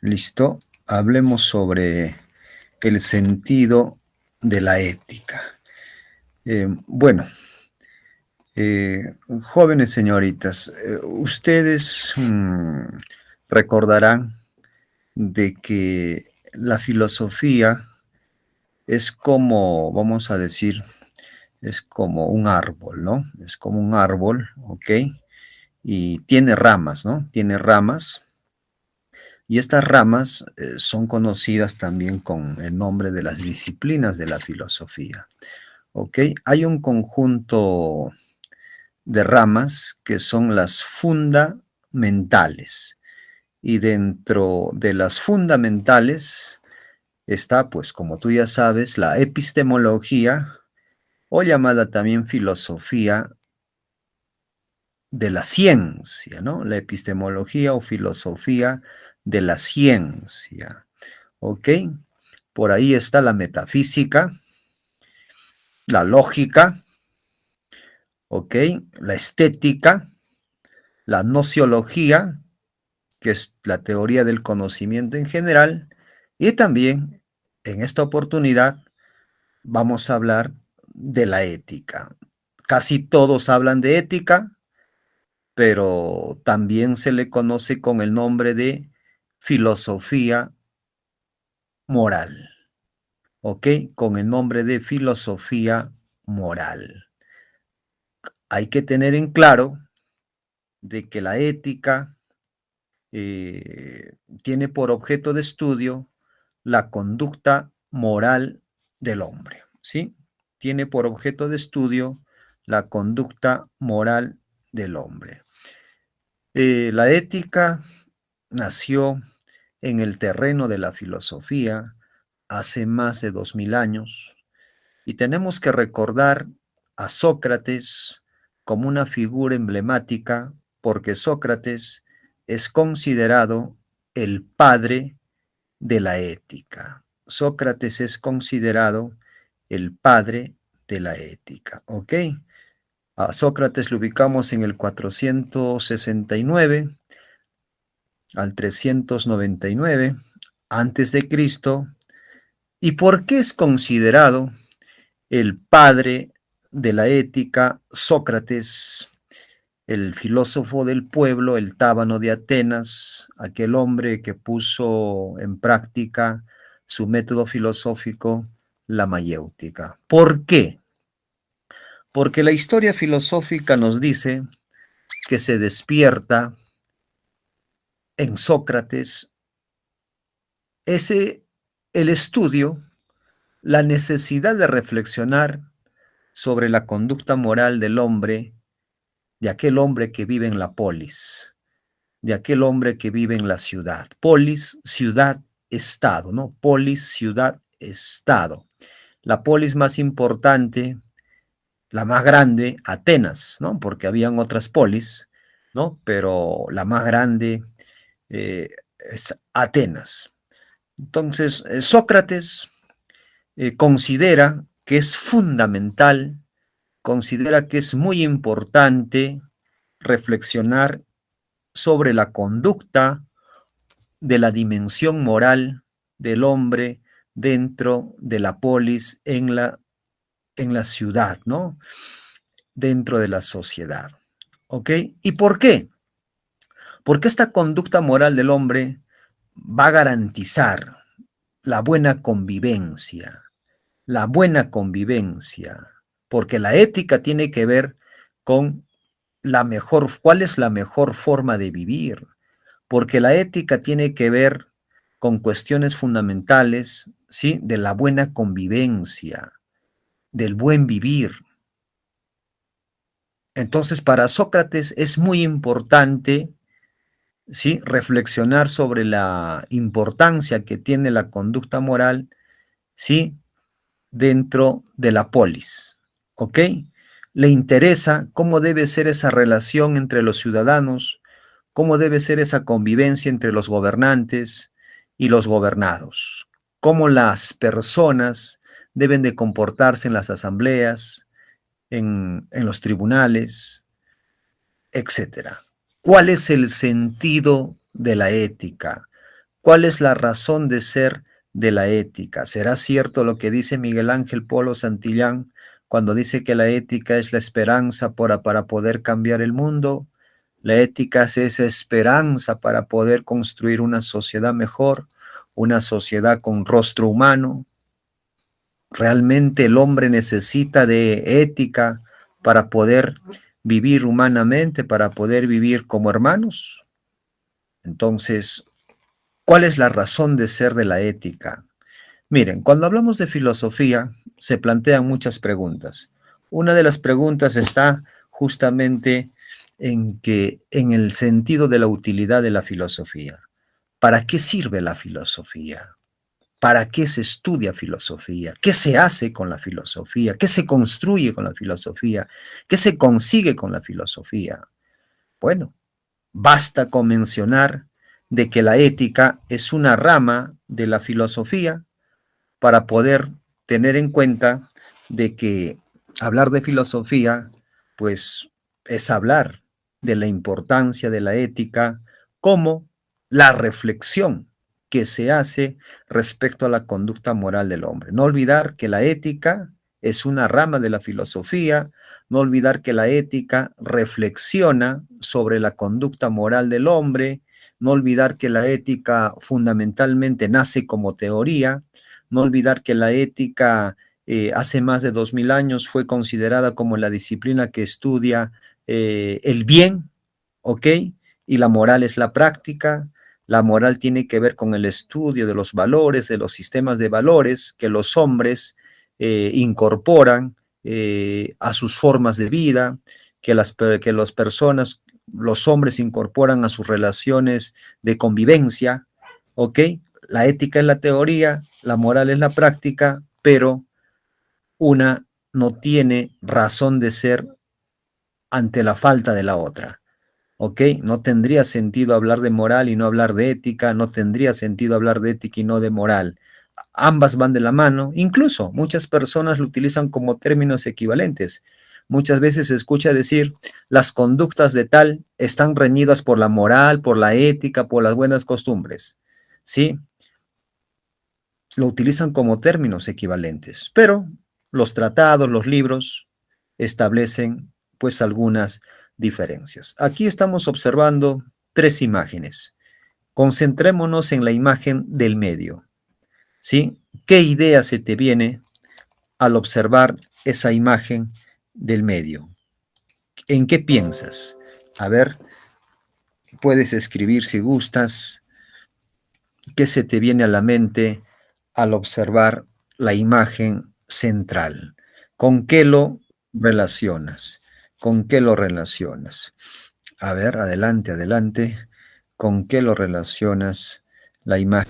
Listo. Hablemos sobre el sentido de la ética. Bueno, jóvenes señoritas, ustedes recordarán de que la filosofía es como, vamos a decir, es como un árbol, ¿no? Es como un árbol, ¿ok? Y tiene ramas, ¿no? Tiene ramas. Y estas ramas son conocidas también con el nombre de las disciplinas de la filosofía. ¿Ok? Hay un conjunto de ramas que son las fundamentales. Y dentro de las fundamentales está, pues como tú ya sabes, la epistemología o llamada también filosofía de la ciencia, ¿no? La epistemología o filosofía de la ciencia. ¿Ok? Por ahí está la metafísica, la lógica, ¿ok? La estética, la nociología, que es la teoría del conocimiento en general, y también en esta oportunidad vamos a hablar de la ética. Casi todos hablan de ética, pero también se le conoce con el nombre de filosofía moral, ¿ok? Con el nombre de filosofía moral. Hay que tener en claro de que la ética tiene por objeto de estudio la conducta moral del hombre, ¿sí? Tiene por objeto de estudio la conducta moral del hombre. La ética nació en el terreno de la filosofía hace más de 2000 años y tenemos que recordar a Sócrates como una figura emblemática porque Sócrates es considerado el padre de la ética. Sócrates es considerado el padre de la ética, ¿ok? A Sócrates lo ubicamos en el 469 al 399 antes de Cristo. ¿Y por qué es considerado el padre de la ética? Sócrates, el filósofo del pueblo, el tábano de Atenas, aquel hombre que puso en práctica su método filosófico, la mayéutica. ¿Por qué? Porque la historia filosófica nos dice que se despierta en Sócrates ese el estudio, la necesidad de reflexionar sobre la conducta moral del hombre, de aquel hombre que vive en la polis, de aquel hombre que vive en la ciudad. Polis, ciudad, estado, ¿no? Polis, ciudad, estado. La polis más importante, la más grande, Atenas, ¿no? Porque habían otras polis, ¿no? Pero la más grande es Atenas. Entonces, Sócrates considera que es fundamental, considera que es muy importante reflexionar sobre la conducta de la dimensión moral del hombre dentro de la polis en la ciudad, ¿no? Dentro de la sociedad. ¿Ok? ¿Y por qué? Porque esta conducta moral del hombre va a garantizar la buena convivencia, la buena convivencia, porque la ética tiene que ver con la mejor, cuál es la mejor forma de vivir, porque la ética tiene que ver con cuestiones fundamentales, ¿sí? De la buena convivencia, del buen vivir. Entonces, para Sócrates es muy importante, ¿sí? Reflexionar sobre la importancia que tiene la conducta moral, ¿sí? Dentro de la polis, ¿ok? Le interesa cómo debe ser esa relación entre los ciudadanos, cómo debe ser esa convivencia entre los gobernantes y los gobernados, cómo las personas deben de comportarse en las asambleas, en los tribunales, etcétera. ¿Cuál es el sentido de la ética? ¿Cuál es la razón de ser de la ética? ¿Será cierto lo que dice Miguel Ángel Polo Santillán cuando dice que la ética es la esperanza para poder cambiar el mundo? La ética es esa esperanza para poder construir una sociedad mejor, una sociedad con rostro humano. Realmente el hombre necesita de ética para poder vivir humanamente, para poder vivir como hermanos. Entonces, ¿cuál es la razón de ser de la ética? Miren, cuando hablamos de filosofía, se plantean muchas preguntas. Una de las preguntas está justamente en el sentido de la utilidad de la filosofía. ¿Para qué sirve la filosofía? ¿Para qué se estudia filosofía? ¿Qué se hace con la filosofía? ¿Qué se construye con la filosofía? ¿Qué se consigue con la filosofía? Bueno, basta con mencionar de que la ética es una rama de la filosofía para poder tener en cuenta de que hablar de filosofía, pues es hablar de la importancia de la ética como la reflexión que se hace respecto a la conducta moral del hombre. No olvidar que la ética es una rama de la filosofía, no olvidar que la ética reflexiona sobre la conducta moral del hombre, no olvidar que la ética fundamentalmente nace como teoría, no olvidar que la ética hace más de 2000 años fue considerada como la disciplina que estudia el bien, ¿ok? Y la moral es la práctica. La moral tiene que ver con el estudio de los valores, de los sistemas de valores que los hombres incorporan a sus formas de vida, que las personas, los hombres incorporan a sus relaciones de convivencia, ¿ok? La ética es la teoría, la moral es la práctica, pero una no tiene razón de ser ante la falta de la otra. ¿Ok? No tendría sentido hablar de moral y no hablar de ética, no tendría sentido hablar de ética y no de moral. Ambas van de la mano, incluso muchas personas lo utilizan como términos equivalentes. Muchas veces se escucha decir, las conductas de tal están reñidas por la moral, por la ética, por las buenas costumbres. ¿Sí? Lo utilizan como términos equivalentes, pero los tratados, los libros establecen pues algunas diferencias. Aquí estamos observando tres imágenes. Concentrémonos en la imagen del medio, ¿sí? ¿Qué idea se te viene al observar esa imagen del medio? ¿En qué piensas? A ver, puedes escribir si gustas. ¿Qué se te viene a la mente al observar la imagen central? ¿Con qué lo relacionas? ¿Con qué lo relacionas? A ver, adelante, adelante. ¿Con qué lo relacionas la imagen?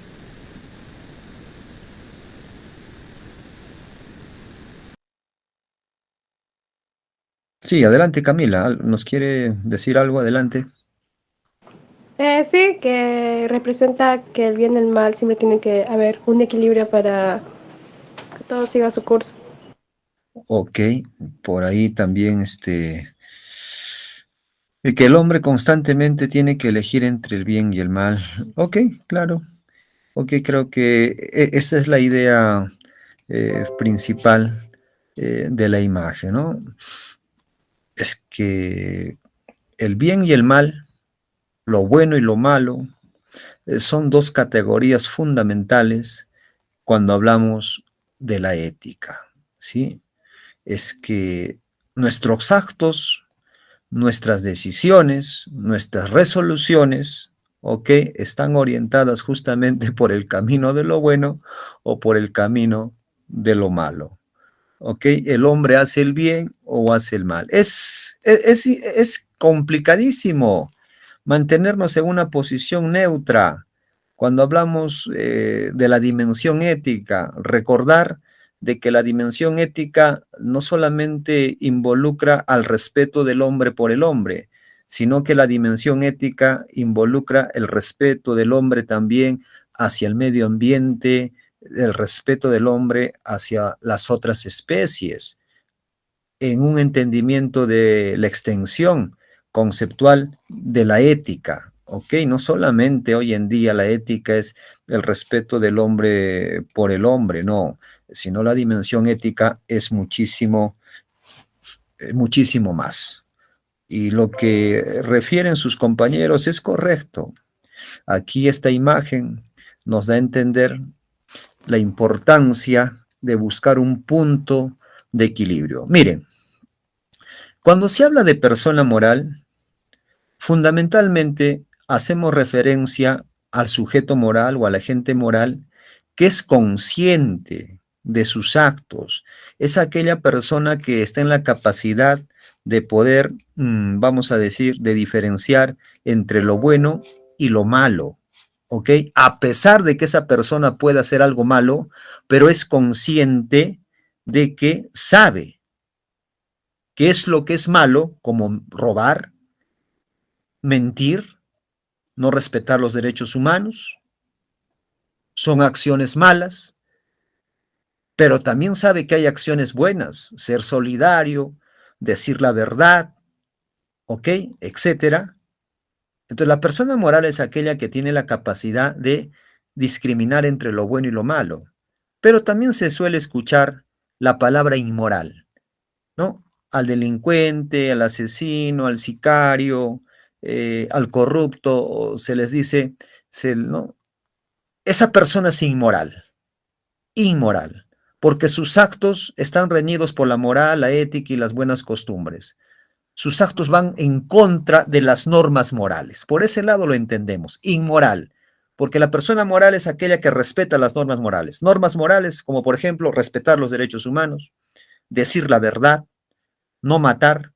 Sí, adelante, Camila. ¿Nos quiere decir algo? Adelante. Sí, que representa que el bien y el mal siempre tiene que haber un equilibrio para que todo siga su curso. Ok, por ahí también que el hombre constantemente tiene que elegir entre el bien y el mal. Ok, claro. Ok, creo que esa es la idea principal de la imagen, ¿no? Es que el bien y el mal, lo bueno y lo malo, son dos categorías fundamentales cuando hablamos de la ética, ¿sí? Es que nuestros actos, nuestras decisiones, nuestras resoluciones, ¿ok? Están orientadas justamente por el camino de lo bueno o por el camino de lo malo. ¿Ok? El hombre hace el bien o hace el mal. Es complicadísimo mantenernos en una posición neutra cuando hablamos de la dimensión ética. Recordar de que la dimensión ética no solamente involucra al respeto del hombre por el hombre, sino que la dimensión ética involucra el respeto del hombre también hacia el medio ambiente, el respeto del hombre hacia las otras especies, en un entendimiento de la extensión conceptual de la ética, ¿ok? No solamente hoy en día la ética es el respeto del hombre por el hombre, no, sino la dimensión ética es muchísimo, muchísimo más. Y lo que refieren sus compañeros es correcto. Aquí esta imagen nos da a entender la importancia de buscar un punto de equilibrio. Miren, cuando se habla de persona moral, fundamentalmente hacemos referencia al sujeto moral o al agente moral que es consciente de sus actos. Es aquella persona que está en la capacidad de poder, vamos a decir, de diferenciar entre lo bueno y lo malo. ¿Ok? A pesar de que esa persona pueda hacer algo malo, pero es consciente de que sabe qué es lo que es malo, como robar, mentir, no respetar los derechos humanos, son acciones malas, pero también sabe que hay acciones buenas, ser solidario, decir la verdad, ¿ok? Etcétera. Entonces, la persona moral es aquella que tiene la capacidad de discriminar entre lo bueno y lo malo, pero también se suele escuchar la palabra inmoral, ¿no? Al delincuente, al asesino, al sicario, al corrupto, se les dice, ¿no? Esa persona es inmoral, inmoral, porque sus actos están reñidos por la moral, la ética y las buenas costumbres. Sus actos van en contra de las normas morales. Por ese lado lo entendemos, inmoral, porque la persona moral es aquella que respeta las normas morales. Normas morales como por ejemplo respetar los derechos humanos, decir la verdad, no matar,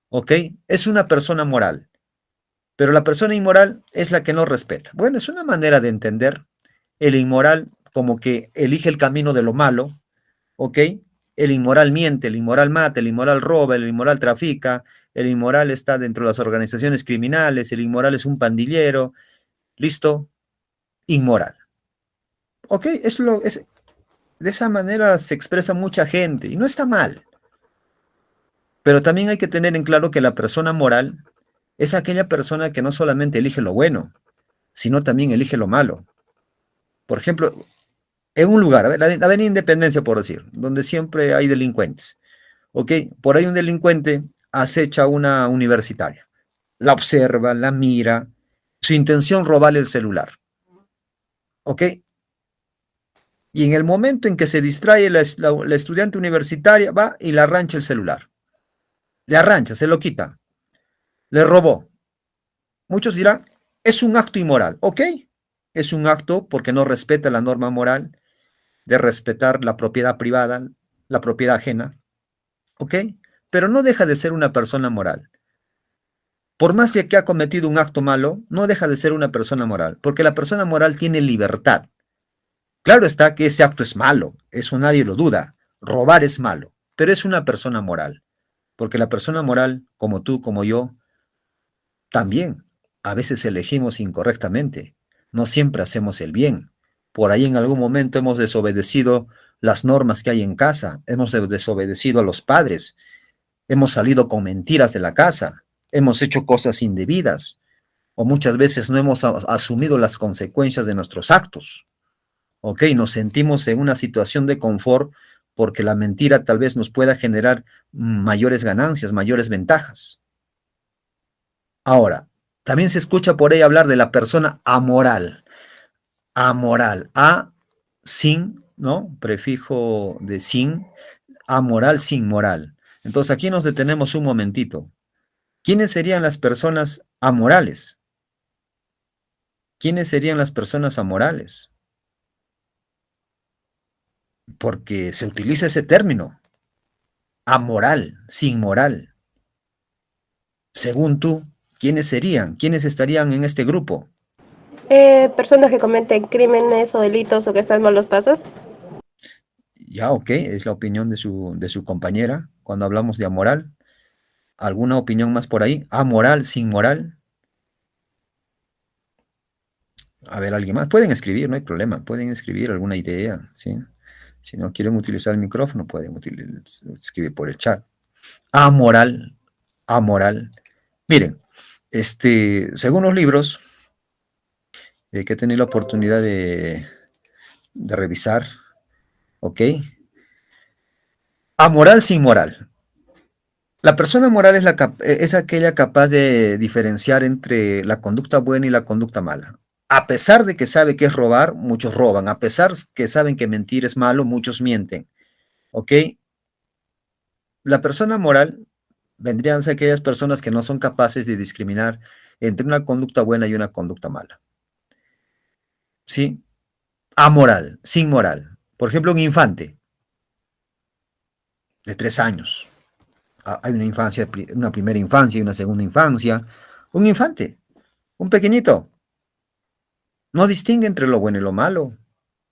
¿ok? Es una persona moral, pero la persona inmoral es la que no respeta. Bueno, es una manera de entender el inmoral como que elige el camino de lo malo, ¿ok? El inmoral miente, el inmoral mata, el inmoral roba, el inmoral trafica, el inmoral está dentro de las organizaciones criminales, el inmoral es un pandillero, listo, inmoral. ¿Ok? De esa manera se expresa mucha gente y no está mal. Pero también hay que tener en claro que la persona moral es aquella persona que no solamente elige lo bueno, sino también elige lo malo. Por ejemplo, en un lugar, la Avenida Independencia, por decir, donde siempre hay delincuentes. ¿Ok? Por ahí un delincuente acecha a una universitaria, la observa, la mira, su intención robarle el celular. ¿Ok? Y en el momento en que se distrae la estudiante universitaria, va y le arrancha el celular. Le arrancha, se lo quita. Le robó. Muchos dirán, es un acto inmoral. ¿Ok? Es un acto porque no respeta la norma moral de respetar la propiedad privada, la propiedad ajena. ¿Ok? Pero no deja de ser una persona moral. Por más de que ha cometido un acto malo, no deja de ser una persona moral, porque la persona moral tiene libertad. Claro está que ese acto es malo, eso nadie lo duda. Robar es malo, pero es una persona moral, porque la persona moral, como tú, como yo, también a veces elegimos incorrectamente. No siempre hacemos el bien. Por ahí en algún momento hemos desobedecido las normas que hay en casa, hemos desobedecido a los padres, hemos salido con mentiras de la casa, hemos hecho cosas indebidas, o muchas veces no hemos asumido las consecuencias de nuestros actos. ¿Ok? Nos sentimos en una situación de confort porque la mentira tal vez nos pueda generar mayores ganancias, mayores ventajas. Ahora, también se escucha por ahí hablar de la persona amoral. Amoral, sin, ¿no? Prefijo de sin, amoral, sin moral. Entonces aquí nos detenemos un momentito. ¿Quiénes serían las personas amorales? ¿Quiénes serían las personas amorales? Porque se utiliza ese término, amoral, sin moral. Según tú, ¿quiénes serían? ¿Quiénes estarían en este grupo? Personas que cometen crímenes o delitos o que están malos pasos. Ya, ok, es la opinión de su compañera cuando hablamos de amoral. ¿Alguna opinión más por ahí? ¿Amoral, sin moral? A ver, alguien más. Pueden escribir, no hay problema. Pueden escribir alguna idea, ¿sí? Si no quieren utilizar el micrófono, pueden escribir por el chat. Amoral, amoral. Miren, según los libros, que he tenido la oportunidad de revisar, ¿ok? Amoral sin moral. La persona moral es aquella capaz de diferenciar entre la conducta buena y la conducta mala. A pesar de que sabe que es robar, muchos roban. A pesar que saben que mentir es malo, muchos mienten. ¿Ok? La persona moral vendrían a ser aquellas personas que no son capaces de discriminar entre una conducta buena y una conducta mala. ¿Sí? Amoral, sin moral. Por ejemplo, un infante de 3 años. Hay una infancia, una primera infancia y una segunda infancia. Un infante, un pequeñito, no distingue entre lo bueno y lo malo.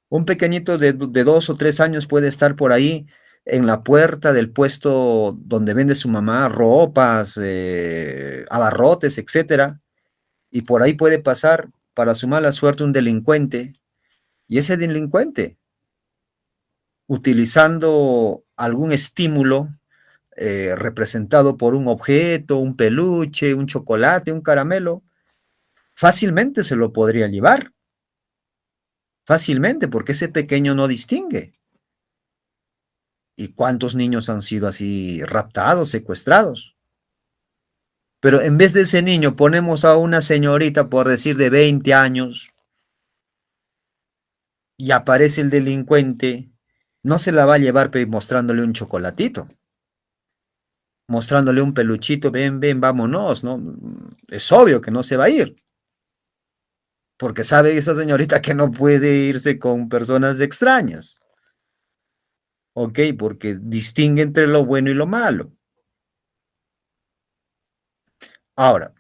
Un pequeñito de 2 o 3 años puede estar por ahí en la puerta del puesto donde vende su mamá ropas, abarrotes, etcétera, y por ahí puede pasar, para su mala suerte, un delincuente, y ese delincuente, utilizando algún estímulo representado por un objeto, un peluche, un chocolate, un caramelo, fácilmente se lo podría llevar, fácilmente, porque ese pequeño no distingue. ¿Y cuántos niños han sido así raptados, secuestrados? Pero en vez de ese niño ponemos a una señorita, por decir, de 20 años, y aparece el delincuente, no se la va a llevar mostrándole un chocolatito, mostrándole un peluchito, ven, ven, vámonos, ¿no? Es obvio que no se va a ir, porque sabe esa señorita que no puede irse con personas extrañas, ¿ok? Porque distingue entre lo bueno y lo malo. Ahora,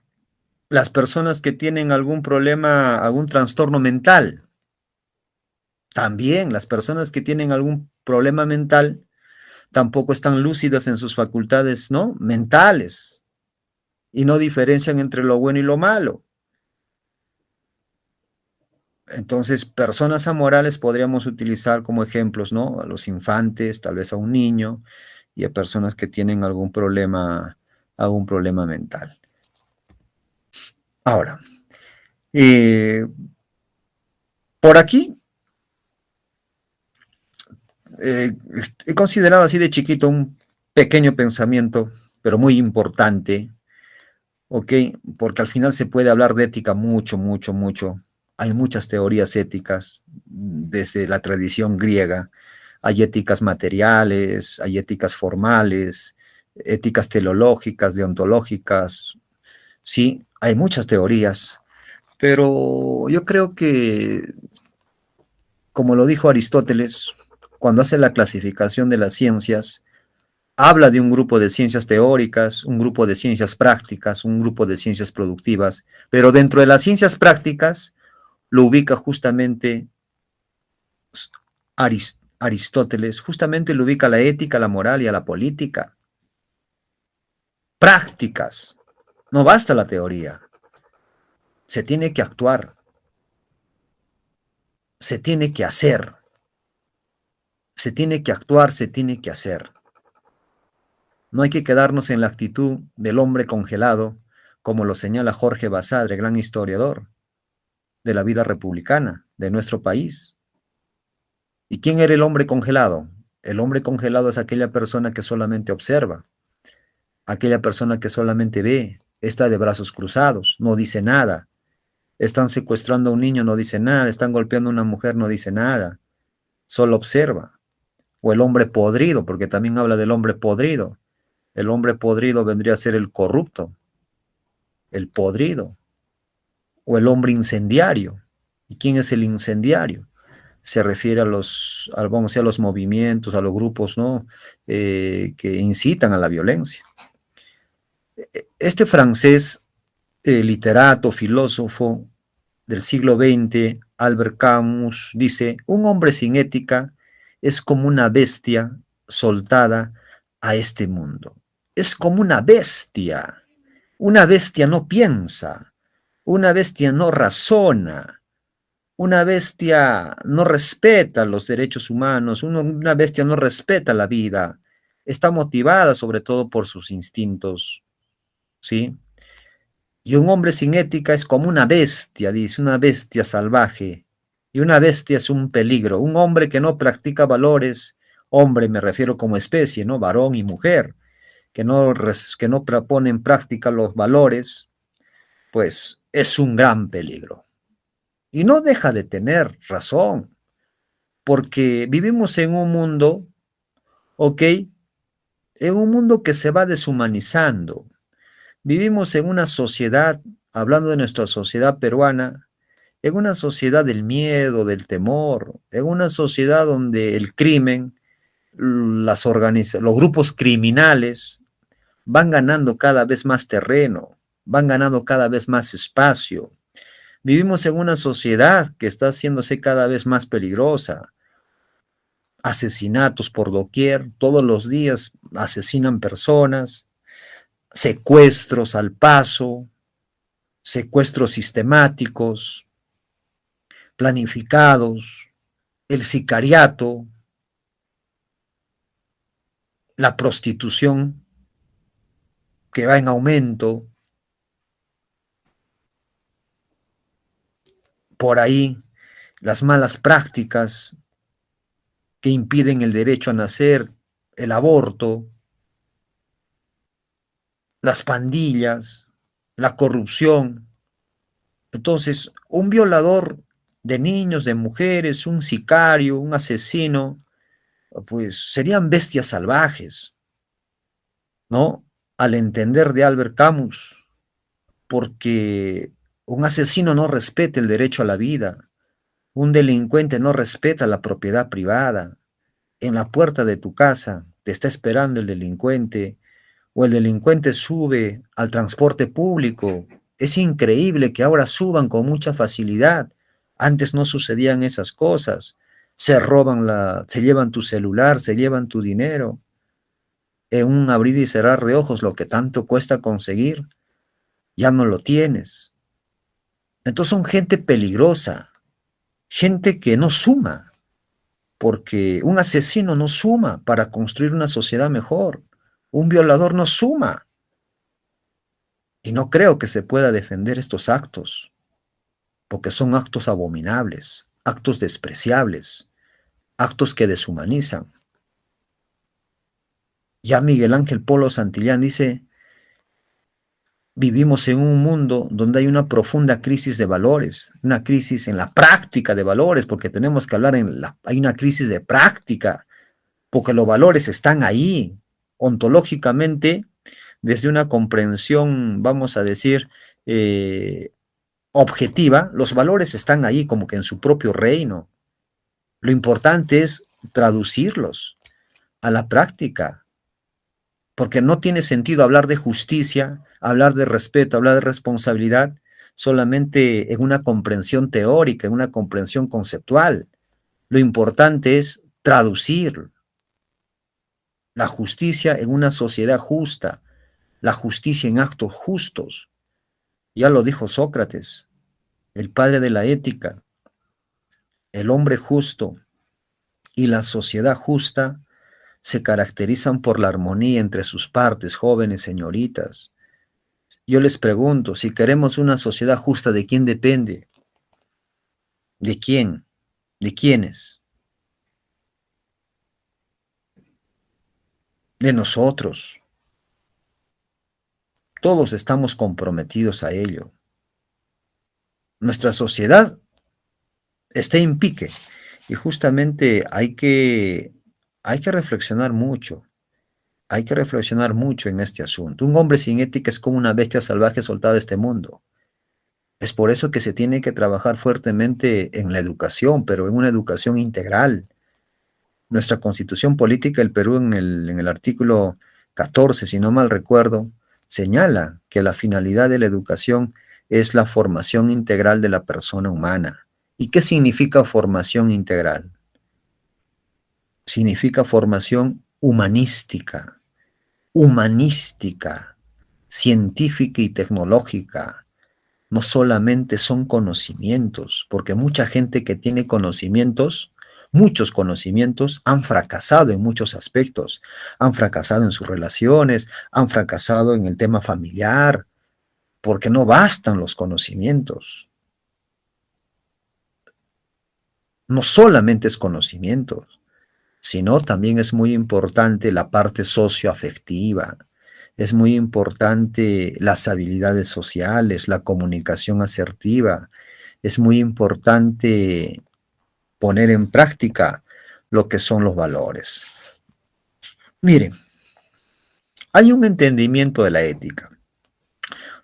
las personas que tienen algún problema, algún trastorno mental, también las personas que tienen algún problema mental tampoco están lúcidas en sus facultades, ¿no? Mentales y no diferencian entre lo bueno y lo malo. Entonces, personas amorales podríamos utilizar como ejemplos, ¿no? A los infantes, tal vez a un niño y a personas que tienen algún problema mental. Ahora, por aquí he considerado así de chiquito un pequeño pensamiento, pero muy importante, ¿ok? Porque al final se puede hablar de ética mucho, mucho, mucho. Hay muchas teorías éticas desde la tradición griega. Hay éticas materiales, hay éticas formales, éticas teleológicas, deontológicas, sí, hay muchas teorías, pero yo creo que, como lo dijo Aristóteles, cuando hace la clasificación de las ciencias, habla de un grupo de ciencias teóricas, un grupo de ciencias prácticas, un grupo de ciencias productivas, pero dentro de las ciencias prácticas lo ubica justamente Aristóteles, justamente lo ubica a la ética, a la moral y a la política. Prácticas. No basta la teoría. Se tiene que actuar. Se tiene que hacer. Se tiene que actuar, se tiene que hacer. No hay que quedarnos en la actitud del hombre congelado, como lo señala Jorge Basadre, gran historiador de la vida republicana de nuestro país. ¿Y quién era el hombre congelado? El hombre congelado es aquella persona que solamente observa, aquella persona que solamente ve, está de brazos cruzados, no dice nada. Están secuestrando a un niño, no dice nada. Están golpeando a una mujer, no dice nada. Solo observa. O el hombre podrido, porque también habla del hombre podrido. El hombre podrido vendría a ser el corrupto, el podrido, o el hombre incendiario. ¿Y quién es el incendiario? Se refiere vamos a decir, a los movimientos, a los grupos, ¿no? Que incitan a la violencia. Este francés, literato, filósofo del siglo XX, Albert Camus, dice, un hombre sin ética es como una bestia soltada a este mundo. Es como una bestia. Una bestia no piensa, una bestia no razona, una bestia no respeta los derechos humanos, una bestia no respeta la vida, está motivada sobre todo por sus instintos, ¿sí? Y un hombre sin ética es como una bestia, dice, una bestia salvaje. Y una bestia es un peligro. Un hombre que no practica valores, hombre me refiero como especie, ¿no? Varón y mujer, que no pone en práctica los valores, pues es un gran peligro. Y no deja de tener razón, porque vivimos en un mundo, ¿ok? En un mundo que se va deshumanizando. Vivimos en una sociedad, hablando de nuestra sociedad peruana, en una sociedad del miedo, del temor, en una sociedad donde el crimen, los grupos criminales van ganando cada vez más terreno, van ganando cada vez más espacio. Vivimos en una sociedad que está haciéndose cada vez más peligrosa. Asesinatos por doquier, todos los días asesinan personas, secuestros al paso, secuestros sistemáticos, planificados, el sicariato, la prostitución que va en aumento, por ahí las malas prácticas que impiden el derecho a nacer, el aborto, las pandillas, la corrupción. Entonces, un violador de niños, de mujeres, un sicario, un asesino, pues serían bestias salvajes, ¿no? Al entender de Albert Camus, porque un asesino no respeta el derecho a la vida, un delincuente no respeta la propiedad privada. En la puerta de tu casa te está esperando el delincuente o el delincuente sube al transporte público. Es increíble que ahora suban con mucha facilidad. Antes no sucedían esas cosas. Se llevan tu celular, se llevan tu dinero. En un abrir y cerrar de ojos, lo que tanto cuesta conseguir, ya no lo tienes. Entonces son gente peligrosa, gente que no suma, porque un asesino no suma para construir una sociedad mejor. Un violador no suma. Y no creo que se pueda defender estos actos, porque son actos abominables, actos despreciables, actos que deshumanizan. Ya Miguel Ángel Polo Santillán dice, vivimos en un mundo donde hay una profunda crisis de valores, una crisis en la práctica de valores, porque tenemos que hablar hay una crisis de práctica, porque los valores están ahí, ontológicamente, desde una comprensión, vamos a decir, objetiva, los valores están ahí como que en su propio reino. Lo importante es traducirlos a la práctica, porque no tiene sentido hablar de justicia, hablar de respeto, hablar de responsabilidad solamente en una comprensión teórica, en una comprensión conceptual. Lo importante es traducir la justicia en una sociedad justa, la justicia en actos justos. Ya lo dijo Sócrates, el padre de la ética, el hombre justo y la sociedad justa se caracterizan por la armonía entre sus partes, jóvenes, señoritas. Yo les pregunto, si queremos una sociedad justa, ¿de quién depende? ¿De quién? ¿De quiénes? De nosotros. Todos estamos comprometidos a ello. Nuestra sociedad está en pique y justamente hay que reflexionar mucho. Hay que reflexionar mucho en este asunto. Un hombre sin ética es como una bestia salvaje soltada de este mundo. Es por eso que se tiene que trabajar fuertemente en la educación, pero en una educación integral. Nuestra constitución política del Perú en el artículo 14, si no mal recuerdo, señala que la finalidad de la educación es la formación integral de la persona humana. ¿Y qué significa formación integral? Significa formación humanística, científica y tecnológica. No solamente son conocimientos, porque mucha gente que tiene conocimientos, muchos conocimientos, han fracasado en muchos aspectos. Han fracasado en sus relaciones, han fracasado en el tema familiar, porque no bastan los conocimientos. No solamente es conocimiento, sino también es muy importante la parte socioafectiva, es muy importante las habilidades sociales, la comunicación asertiva, es muy importante poner en práctica lo que son los valores. Miren, hay un entendimiento de la ética.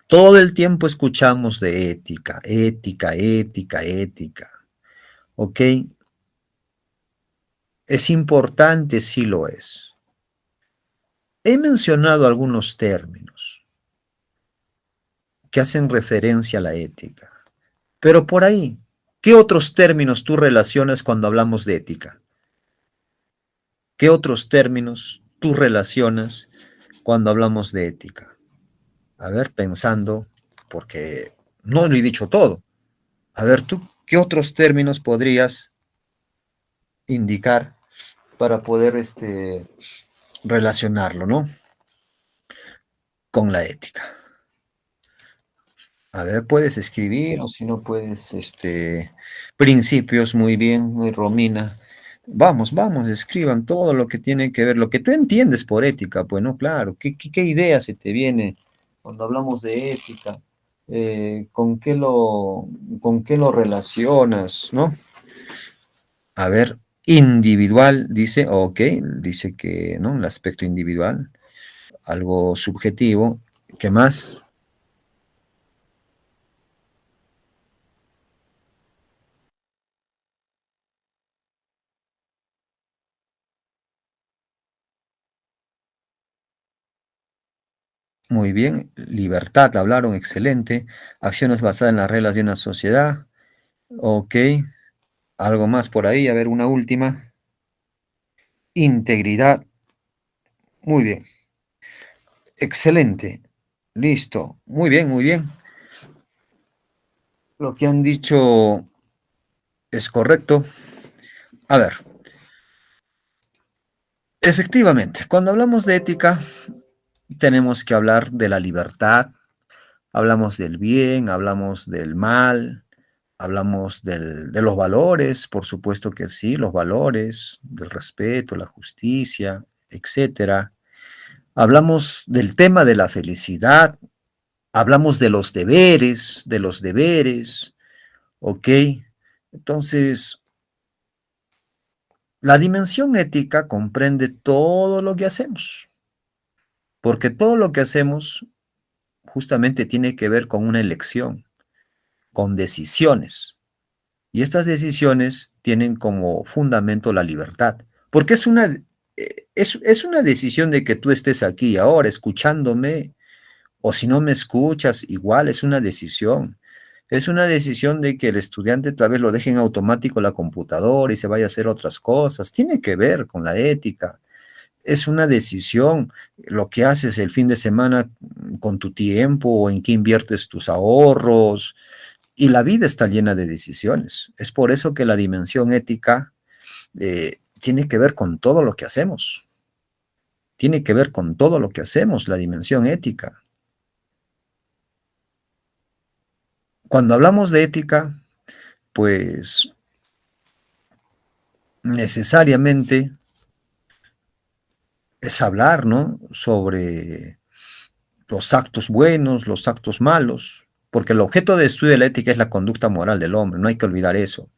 Todo el tiempo escuchamos de ética, ética, ética, ética. ¿Ok? Es importante, sí lo es. He mencionado algunos términos que hacen referencia a la ética, pero por ahí, ¿qué otros términos tú relacionas cuando hablamos de ética? ¿Qué otros términos tú relacionas cuando hablamos de ética? A ver, pensando, porque no lo he dicho todo. A ver, tú, ¿qué otros términos podrías indicar para poder relacionarlo, ¿no? Con la ética. A ver, puedes escribir o si no puedes, principios, muy bien, muy Romina. Vamos, vamos, escriban todo lo que tiene que ver, lo que tú entiendes por ética, pues no, claro, ¿qué idea se te viene cuando hablamos de ética? ¿Con qué lo relacionas, no? A ver, individual, dice, ok, dice que, ¿no? El aspecto individual, algo subjetivo. ¿Qué más? Muy bien, libertad, hablaron, excelente. Acciones basadas en las reglas de una sociedad. Ok, algo más por ahí, a ver, una última. Integridad, muy bien, excelente. Listo, muy bien, muy bien. Lo que han dicho es correcto. A ver, efectivamente, cuando hablamos de ética, tenemos que hablar de la libertad, hablamos del bien, hablamos del mal, hablamos de los valores, por supuesto que sí, los valores, del respeto, la justicia, etcétera. Hablamos del tema de la felicidad, hablamos de los deberes, ¿ok? Entonces, la dimensión ética comprende todo lo que hacemos, porque todo lo que hacemos justamente tiene que ver con una elección, con decisiones. Y estas decisiones tienen como fundamento la libertad, porque es una decisión de que tú estés aquí ahora escuchándome, o si no me escuchas, igual es una decisión. Es una decisión de que el estudiante tal vez lo deje en automático la computadora y se vaya a hacer otras cosas. Tiene que ver con la ética. Es una decisión lo que haces el fin de semana con tu tiempo o en qué inviertes tus ahorros, y la vida está llena de decisiones. Es por eso que la dimensión ética tiene que ver con todo lo que hacemos. Tiene que ver con todo lo que hacemos, la dimensión ética. Cuando hablamos de ética, pues necesariamente es hablar, ¿no? Sobre los actos buenos, los actos malos, porque el objeto de estudio de la ética es la conducta moral del hombre, no hay que olvidar eso.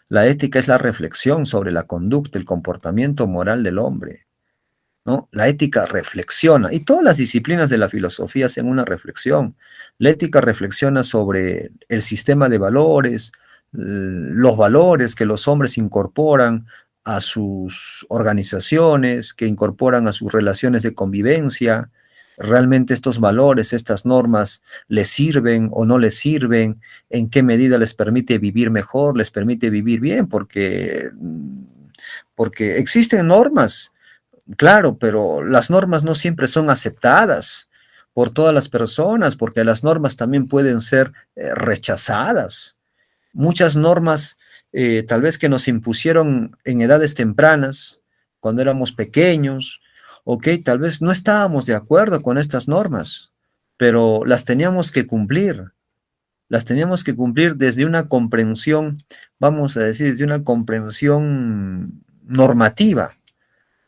La ética es la reflexión sobre la conducta, el comportamiento moral del hombre, ¿no? La ética reflexiona, y todas las disciplinas de la filosofía hacen una reflexión. La ética reflexiona sobre el sistema de valores, los valores que los hombres incorporan a sus organizaciones, que incorporan a sus relaciones de convivencia. ¿Realmente estos valores, estas normas les sirven o no les sirven? ¿En qué medida les permite vivir mejor, les permite vivir bien? Porque existen normas. Claro, pero las normas no siempre son aceptadas por todas las personas, porque las normas también pueden ser rechazadas. Muchas normas, tal vez que nos impusieron en edades tempranas, cuando éramos pequeños, ok, tal vez no estábamos de acuerdo con estas normas, pero las teníamos que cumplir. Las teníamos que cumplir desde una comprensión, vamos a decir, desde una comprensión normativa,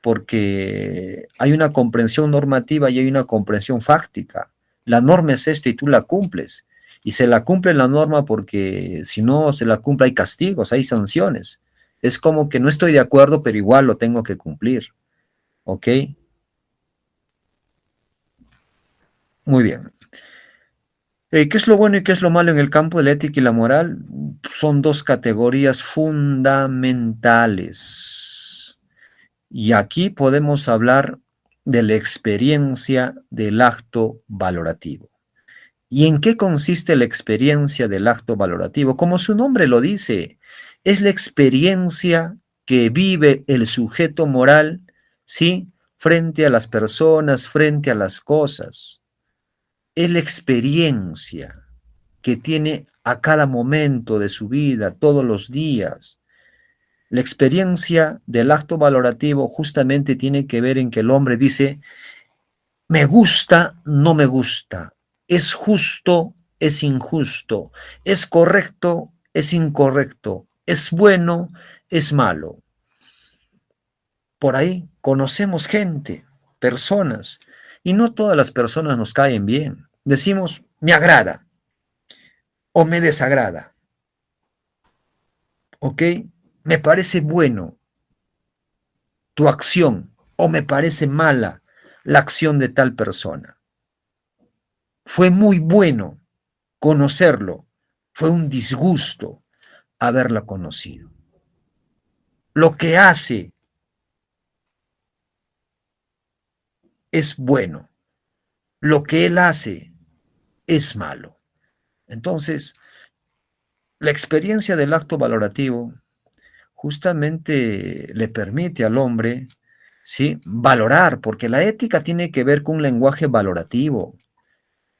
porque hay una comprensión normativa y hay una comprensión fáctica. La norma es esta y tú la cumples. Y se la cumple la norma porque si no se la cumple hay castigos, hay sanciones. Es como que no estoy de acuerdo, pero igual lo tengo que cumplir. ¿Ok? Muy bien. ¿Qué es lo bueno y qué es lo malo en el campo de la ética y la moral? Son dos categorías fundamentales. Y aquí podemos hablar de la experiencia del acto valorativo. ¿Y en qué consiste la experiencia del acto valorativo? Como su nombre lo dice, es la experiencia que vive el sujeto moral, ¿sí? Frente a las personas, frente a las cosas. Es la experiencia que tiene a cada momento de su vida, todos los días. La experiencia del acto valorativo justamente tiene que ver en que el hombre dice, me gusta, no me gusta, es justo, es injusto, es correcto, es incorrecto, es bueno, es malo. Por ahí conocemos gente, personas, y no todas las personas nos caen bien. Decimos, me agrada o me desagrada, ¿ok? Me parece bueno tu acción o me parece mala la acción de tal persona. Fue muy bueno conocerlo, fue un disgusto haberla conocido. Lo que hace es bueno, lo que él hace es malo. Entonces, la experiencia del acto valorativo justamente le permite al hombre, ¿sí?, valorar, porque la ética tiene que ver con un lenguaje valorativo.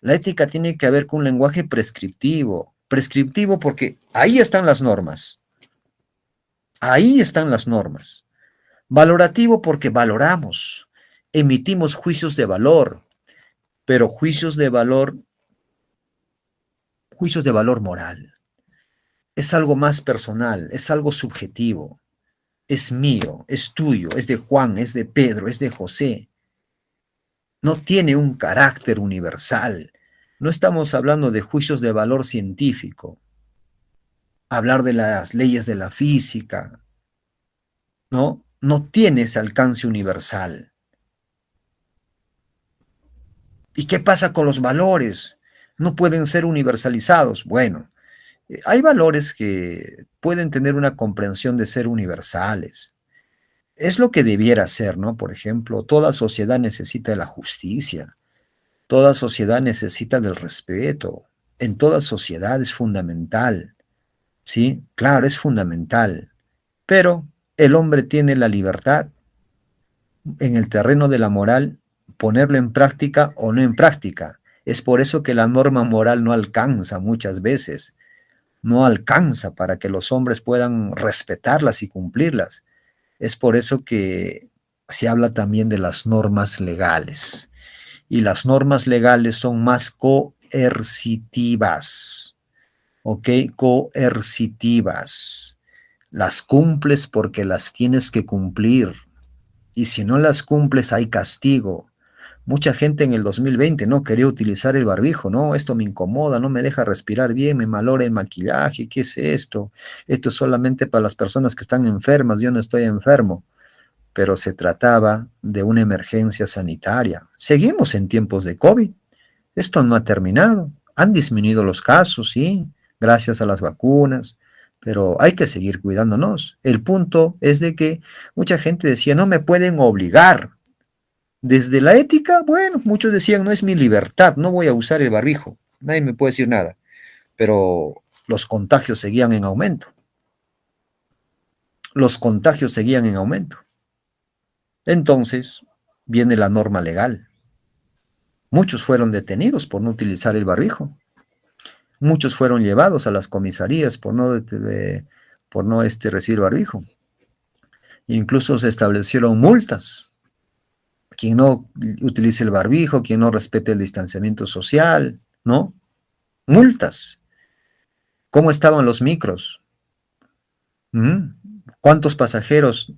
La ética tiene que ver con un lenguaje prescriptivo. Prescriptivo porque ahí están las normas. Ahí están las normas. Valorativo porque valoramos, emitimos juicios de valor, pero juicios de valor moral. Es algo más personal, es algo subjetivo. Es mío, es tuyo, es de Juan, es de Pedro, es de José. No tiene un carácter universal. No estamos hablando de juicios de valor científico, hablar de las leyes de la física, ¿no? No tiene ese alcance universal. ¿Y qué pasa con los valores? No pueden ser universalizados. Bueno, hay valores que pueden tener una comprensión de ser universales. Es lo que debiera ser, ¿no? Por ejemplo, toda sociedad necesita de la justicia, toda sociedad necesita del respeto, en toda sociedad es fundamental, ¿sí? Claro, es fundamental, pero el hombre tiene la libertad en el terreno de la moral, ponerlo en práctica o no en práctica. Es por eso que la norma moral no alcanza muchas veces, no alcanza para que los hombres puedan respetarlas y cumplirlas. Es por eso que se habla también de las normas legales. Y las normas legales son más coercitivas, ¿ok? Coercitivas. Las cumples porque las tienes que cumplir. Y si no las cumples, hay castigo. Mucha gente en el 2020 no quería utilizar el barbijo, no, esto me incomoda, no me deja respirar bien, me malogra el maquillaje, ¿qué es esto? Esto es solamente para las personas que están enfermas, yo no estoy enfermo, pero se trataba de una emergencia sanitaria. Seguimos en tiempos de COVID, esto no ha terminado, han disminuido los casos, sí, gracias a las vacunas, pero hay que seguir cuidándonos. El punto es de que mucha gente decía, no me pueden obligar. Desde la ética, bueno, muchos decían, no es mi libertad, no voy a usar el barbijo, nadie me puede decir nada, pero los contagios seguían en aumento. Los contagios seguían en aumento. Entonces, viene la norma legal. Muchos fueron detenidos por no utilizar el barbijo. Muchos fueron llevados a las comisarías por no recibir barbijo. Incluso se establecieron multas. quien no utilice el barbijo, quien no respete el distanciamiento social, ¿no? Multas. ¿Cómo estaban los micros? ¿Cuántos pasajeros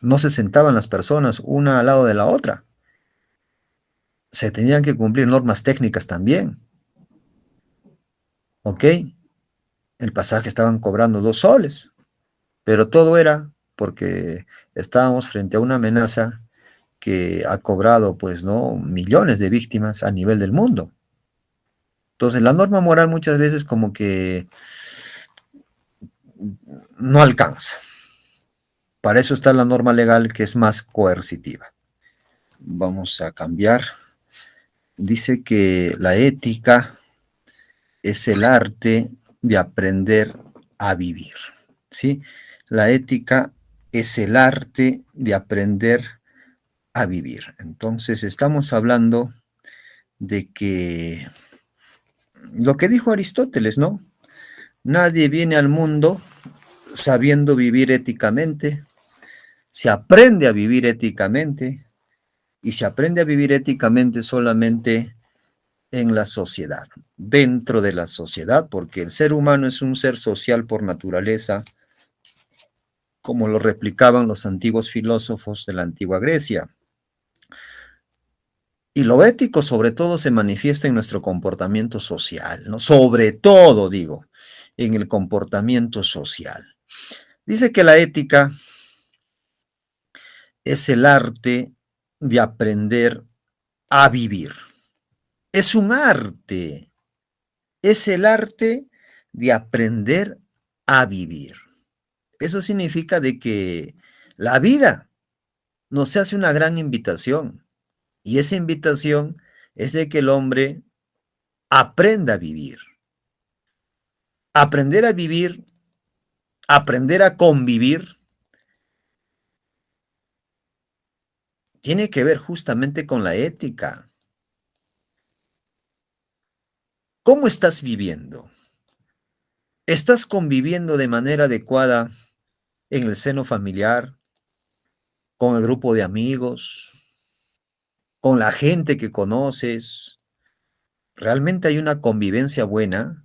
no se sentaban las personas una al lado de la otra? Se tenían que cumplir normas técnicas también, ¿ok? El pasaje estaban cobrando 2 soles, pero todo era porque estábamos frente a una amenaza que ha cobrado, pues, ¿no?, millones de víctimas a nivel del mundo. Entonces, la norma moral muchas veces como que no alcanza. Para eso está la norma legal, que es más coercitiva. Vamos a cambiar. Dice que la ética es el arte de aprender a vivir, ¿sí? La ética es el arte de aprender a vivir. Entonces, estamos hablando de que lo que dijo Aristóteles, ¿no? Nadie viene al mundo sabiendo vivir éticamente, se aprende a vivir éticamente y se aprende a vivir éticamente solamente en la sociedad, dentro de la sociedad, porque el ser humano es un ser social por naturaleza, como lo replicaban los antiguos filósofos de la antigua Grecia. Y lo ético sobre todo se manifiesta en nuestro comportamiento social, ¿no? Sobre todo, digo, en el comportamiento social. Dice que la ética es el arte de aprender a vivir. Es un arte, es el arte de aprender a vivir. Eso significa de que la vida nos hace una gran invitación, y esa invitación es de que el hombre aprenda a vivir. Aprender a vivir, aprender a convivir, tiene que ver justamente con la ética. ¿Cómo estás viviendo? ¿Estás conviviendo de manera adecuada en el seno familiar, con el grupo de amigos, con la gente que conoces? ¿Realmente hay una convivencia buena?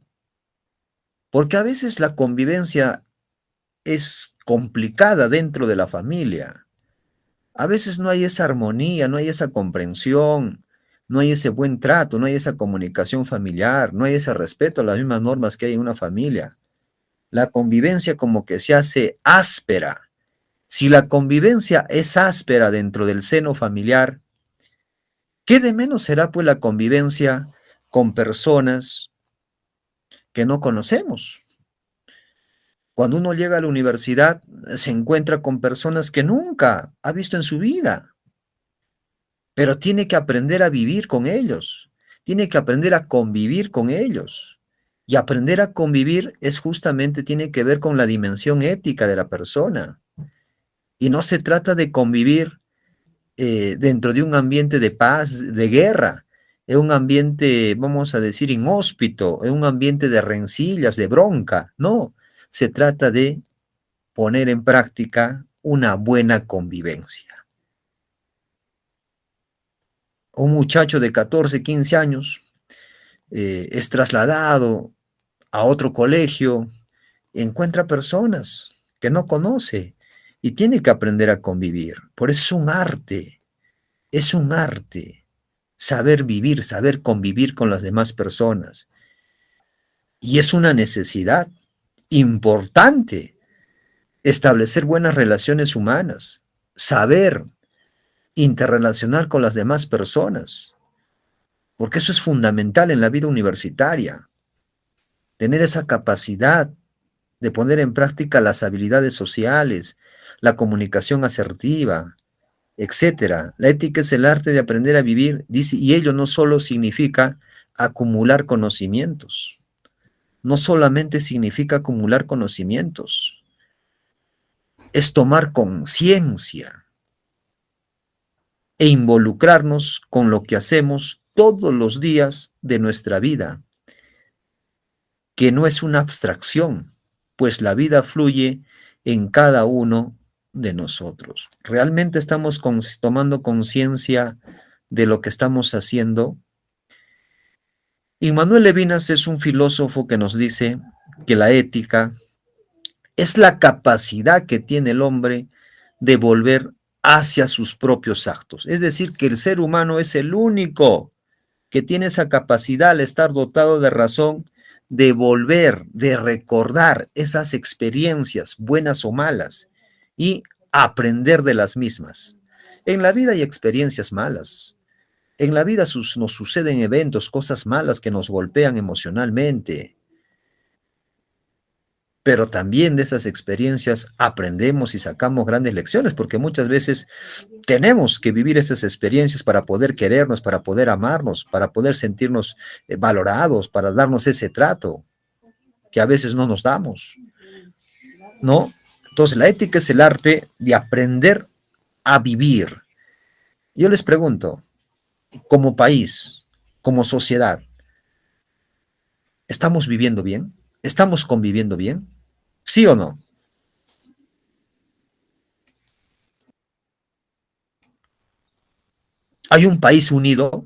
Porque a veces la convivencia es complicada dentro de la familia. A veces no hay esa armonía, no hay esa comprensión, no hay ese buen trato, no hay esa comunicación familiar, no hay ese respeto a las mismas normas que hay en una familia. La convivencia como que se hace áspera. Si la convivencia es áspera dentro del seno familiar, ¿qué de menos será pues la convivencia con personas que no conocemos? Cuando uno llega a la universidad, se encuentra con personas que nunca ha visto en su vida, pero tiene que aprender a vivir con ellos, tiene que aprender a convivir con ellos. Y aprender a convivir es justamente, tiene que ver con la dimensión ética de la persona. Y no se trata de convivir dentro de un ambiente de paz, de guerra, en un ambiente, vamos a decir, inhóspito, en un ambiente de rencillas, de bronca. No, se trata de poner en práctica una buena convivencia. Un muchacho de 14, 15 años es trasladado a otro colegio, encuentra personas que no conoce y tiene que aprender a convivir. Por eso es un arte saber vivir, saber convivir con las demás personas. Y es una necesidad importante establecer buenas relaciones humanas, saber interrelacionar con las demás personas, porque eso es fundamental en la vida universitaria, tener esa capacidad de poner en práctica las habilidades sociales, la comunicación asertiva, etcétera. La ética es el arte de aprender a vivir, dice, y ello no solo significa acumular conocimientos, no solamente significa acumular conocimientos, es tomar conciencia e involucrarnos con lo que hacemos todos los días de nuestra vida, que no es una abstracción, pues la vida fluye en cada uno de nosotros. ¿Realmente estamos tomando conciencia de lo que estamos haciendo? Immanuel Levinas es un filósofo que nos dice que la ética es la capacidad que tiene el hombre de volver hacia sus propios actos. Es decir, que el ser humano es el único que tiene esa capacidad al estar dotado de razón de volver, de recordar esas experiencias, buenas o malas, y aprender de las mismas. En la vida hay experiencias malas. En la vida nos suceden eventos, cosas malas que nos golpean emocionalmente, pero también de esas experiencias aprendemos y sacamos grandes lecciones, porque muchas veces tenemos que vivir esas experiencias para poder querernos, para poder amarnos, para poder sentirnos valorados, para darnos ese trato que a veces no nos damos, ¿no? Entonces, la ética es el arte de aprender a vivir. Yo les pregunto, como país, como sociedad, ¿estamos viviendo bien? ¿Estamos conviviendo bien? ¿Sí o no? ¿Hay un país unido?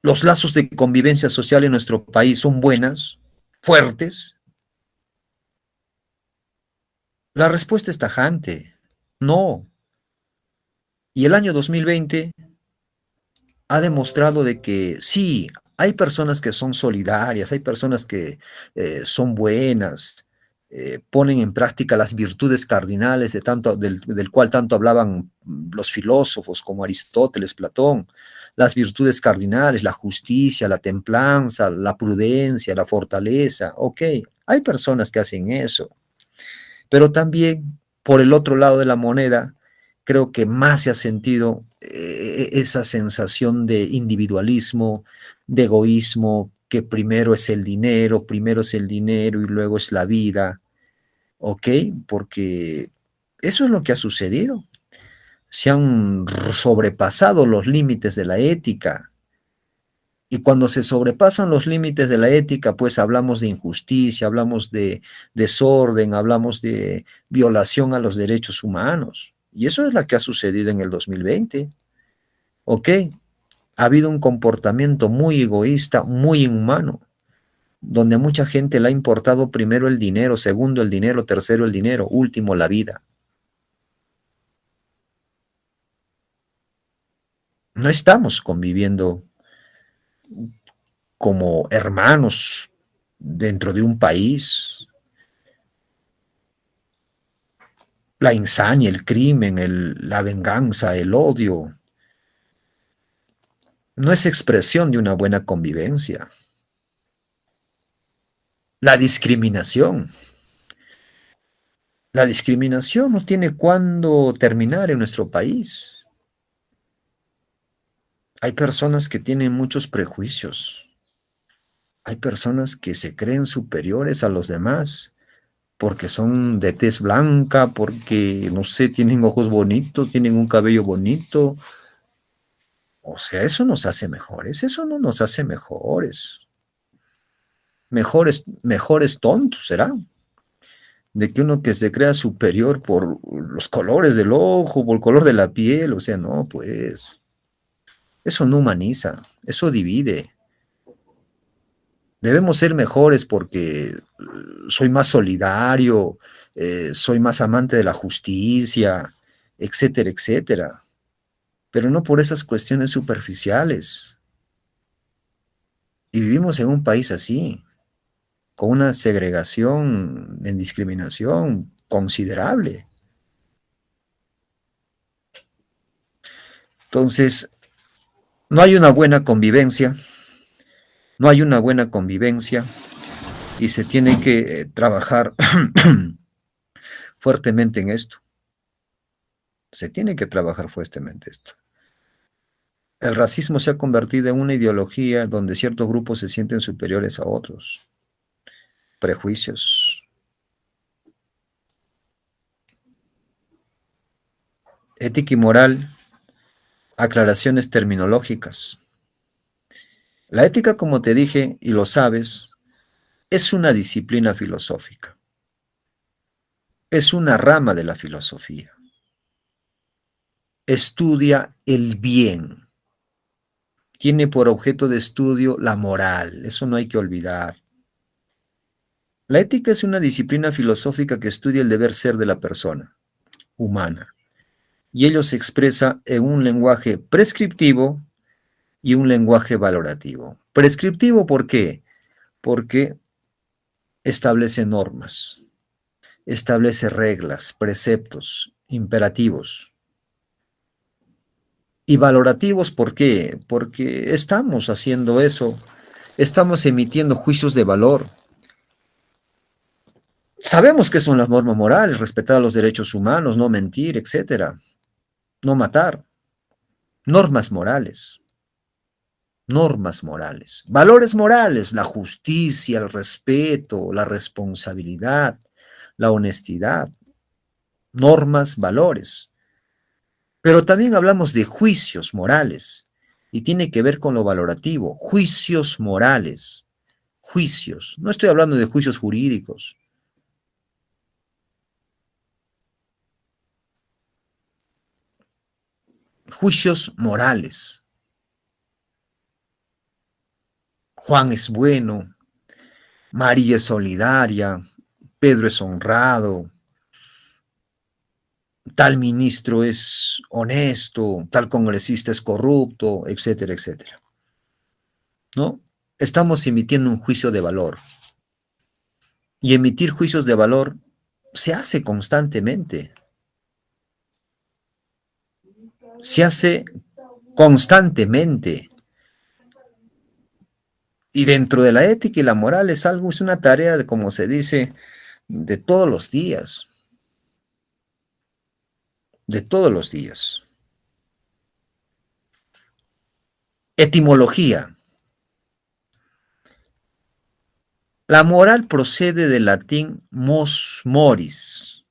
¿Los lazos de convivencia social en nuestro país son buenas, fuertes? La respuesta es tajante, no. Y el año 2020 ha demostrado de que sí, hay personas que son solidarias, hay personas que son buenas, ponen en práctica las virtudes cardinales del cual tanto hablaban los filósofos como Aristóteles, Platón, las virtudes cardinales, la justicia, la templanza, la prudencia, la fortaleza. Ok, hay personas que hacen eso, pero también por el otro lado de la moneda, creo que más se ha sentido esa sensación de individualismo, de egoísmo, que primero es el dinero y luego es la vida, ¿ok? Porque eso es lo que ha sucedido. Se han sobrepasado los límites de la ética. Y cuando se sobrepasan los límites de la ética, pues hablamos de injusticia, hablamos de desorden, hablamos de violación a los derechos humanos. Y eso es lo que ha sucedido en el 2020. ¿Ok? Ha habido un comportamiento muy egoísta, muy inhumano, donde a mucha gente le ha importado primero el dinero, segundo el dinero, tercero el dinero, último la vida. No estamos conviviendo como hermanos dentro de un país. La insania, el crimen, la venganza, el odio, no es expresión de una buena convivencia. La discriminación. La discriminación no tiene cuándo terminar en nuestro país. Hay personas que tienen muchos prejuicios. Hay personas que se creen superiores a los demás porque son de tez blanca, porque, no sé, tienen ojos bonitos, tienen un cabello bonito. O sea, eso nos hace mejores, eso no nos hace mejores. Mejores tontos, ¿será? De que uno que se crea superior por los colores del ojo, por el color de la piel, o sea, no, pues, eso no humaniza, eso divide. Debemos ser mejores porque soy más solidario, soy más amante de la justicia, etcétera, etcétera. Pero no por esas cuestiones superficiales. Y vivimos en un país así, con una segregación en discriminación considerable. Entonces, no hay una buena convivencia, no hay una buena convivencia y se tiene que trabajar fuertemente en esto. Se tiene que trabajar fuertemente esto. El racismo se ha convertido en una ideología donde ciertos grupos se sienten superiores a otros. Prejuicios. Ética y moral, aclaraciones terminológicas. La ética, como te dije, y lo sabes, es una disciplina filosófica. es una rama de la filosofía. Estudia el bien. Tiene por objeto de estudio la moral. Eso no hay que olvidar. La ética es una disciplina filosófica que estudia el deber ser de la persona humana. Y ello se expresa en un lenguaje prescriptivo y un lenguaje valorativo. Prescriptivo, ¿por qué? Porque establece normas, establece reglas, preceptos, imperativos. Y valorativos, ¿por qué? Porque estamos haciendo eso, estamos emitiendo juicios de valor. Sabemos qué son las normas morales, respetar los derechos humanos, no mentir, etcétera, no matar. Normas morales, normas morales, valores morales, la justicia, el respeto, la responsabilidad, la honestidad, normas, valores. Pero también hablamos de juicios morales y tiene que ver con lo valorativo, juicios morales, juicios. No estoy hablando de juicios jurídicos. Juicios morales. Juan es bueno, María es solidaria, Pedro es honrado, tal ministro es honesto, tal congresista es corrupto, etcétera, etcétera. ¿No? Estamos emitiendo un juicio de valor. Y emitir juicios de valor se hace constantemente. Se hace constantemente. Y dentro de la ética y la moral es algo, es una tarea de, como se dice, de todos los días. De todos los días. Etimología. La moral procede del latín mos moris,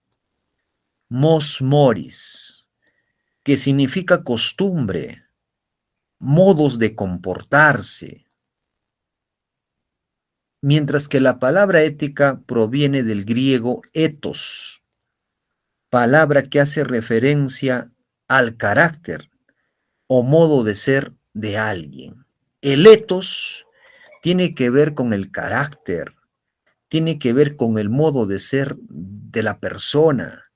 que significa costumbre, modos de comportarse, mientras que la palabra ética proviene del griego ethos, palabra que hace referencia al carácter o modo de ser de alguien. El ethos tiene que ver con el carácter, tiene que ver con el modo de ser de la persona.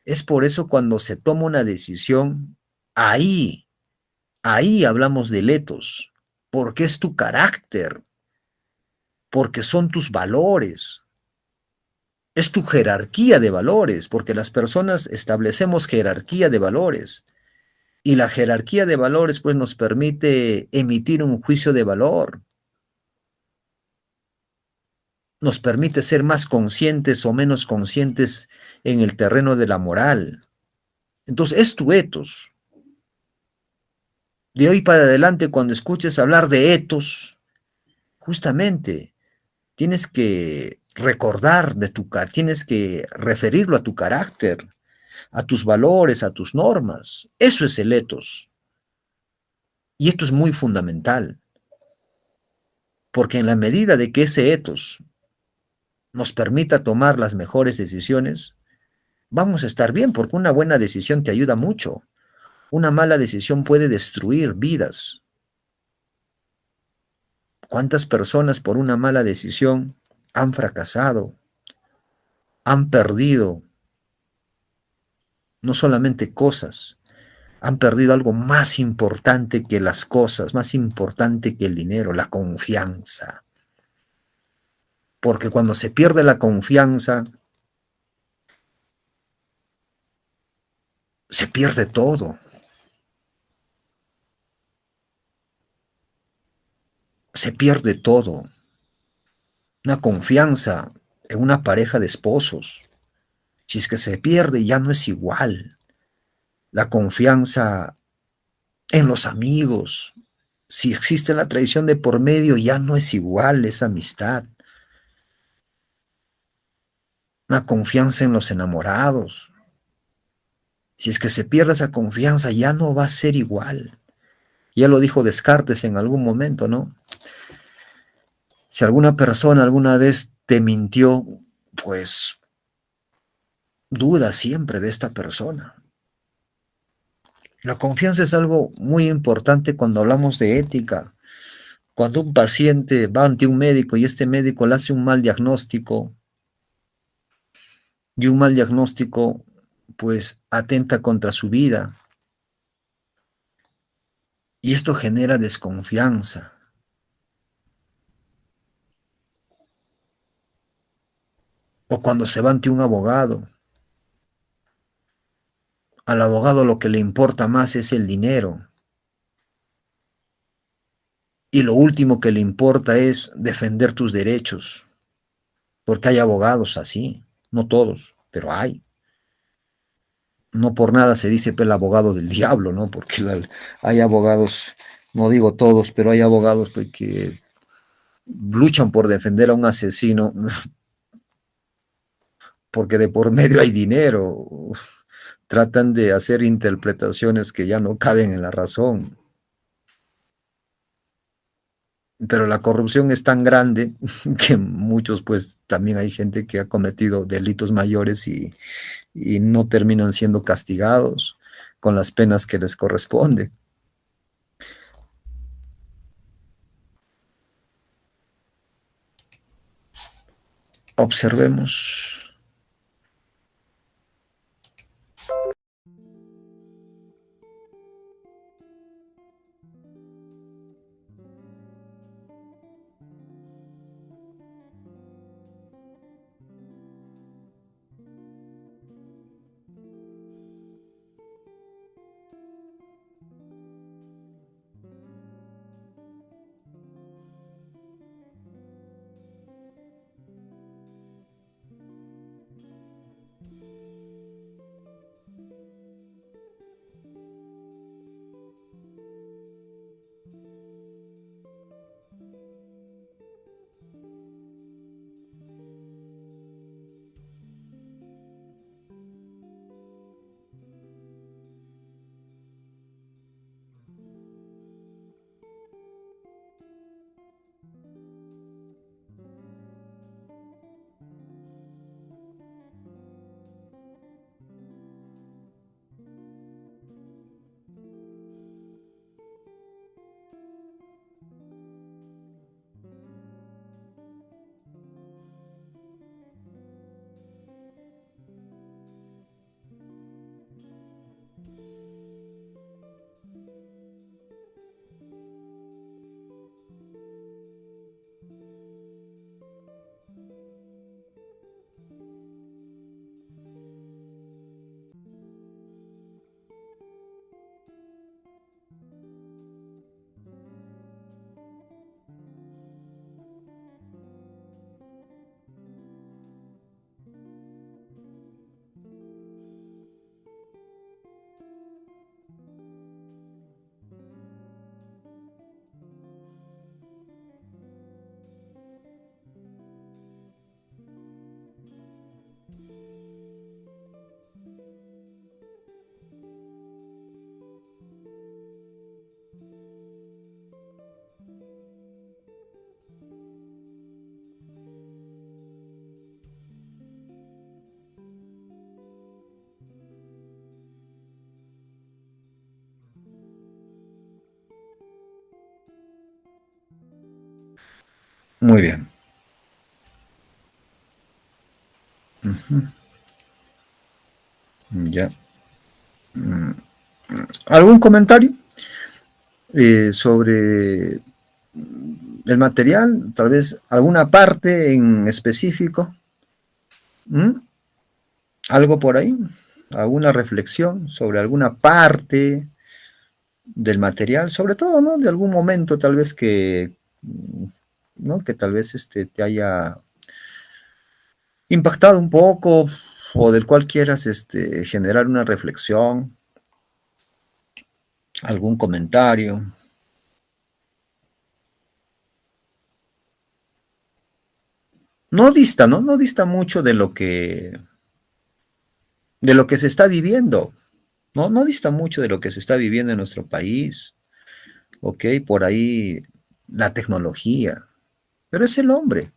Es por eso cuando se toma una decisión, ahí hablamos del ethos, porque es tu carácter, porque son tus valores, es tu jerarquía de valores, porque las personas establecemos jerarquía de valores y la jerarquía de valores pues nos permite emitir un juicio de valor, nos permite ser más conscientes o menos conscientes en el terreno de la moral. Entonces es tu etos. De hoy para adelante cuando escuches hablar de etos, justamente tienes que recordar tienes que referirlo a tu carácter, a tus valores, a tus normas. Eso es el etos. Y esto es muy fundamental, porque en la medida de que ese etos nos permita tomar las mejores decisiones, vamos a estar bien, porque una buena decisión te ayuda mucho. Una mala decisión puede destruir vidas. ¿Cuántas personas por una mala decisión han fracasado, han perdido no solamente cosas, han perdido algo más importante que las cosas, más importante que el dinero, la confianza? Porque cuando se pierde la confianza, se pierde todo. Se pierde todo. Una confianza en una pareja de esposos. Si es que se pierde, ya no es igual. La confianza en los amigos. Si existe la traición de por medio, ya no es igual esa amistad. Una confianza en los enamorados. Si es que se pierde esa confianza, ya no va a ser igual. Ya lo dijo Descartes en algún momento, ¿no? Si alguna persona alguna vez te mintió, pues duda siempre de esta persona. La confianza es algo muy importante cuando hablamos de ética. Cuando un paciente va ante un médico y este médico le hace un mal diagnóstico, y un mal diagnóstico pues atenta contra su vida, y esto genera desconfianza. O cuando se va ante un abogado, al abogado lo que le importa más es el dinero, y lo último que le importa es defender tus derechos, porque hay abogados así, no todos, pero hay. No por nada se dice el abogado del diablo, ¿no? Porque hay abogados, no digo todos, pero hay abogados pues, que luchan por defender a un asesino porque de por medio hay dinero. Tratan de hacer interpretaciones que ya no caben en la razón. Pero la corrupción es tan grande que muchos, pues también hay gente que ha cometido delitos mayores y no terminan siendo castigados con las penas que les corresponde. Observemos. Muy bien. Ya. ¿Algún comentario sobre el material? Tal vez alguna parte en específico. ¿Mm? ¿Algo por ahí? ¿Alguna reflexión sobre alguna parte del material? Sobre todo, ¿no? De algún momento tal vez que, ¿no? Que tal vez te haya impactado un poco o del cual quieras generar una reflexión, algún comentario. No dista, ¿no? No dista mucho de lo que se está viviendo, ¿no? No dista mucho de lo que se está viviendo en nuestro país, ¿ok? Por ahí la tecnología, pero es el hombre.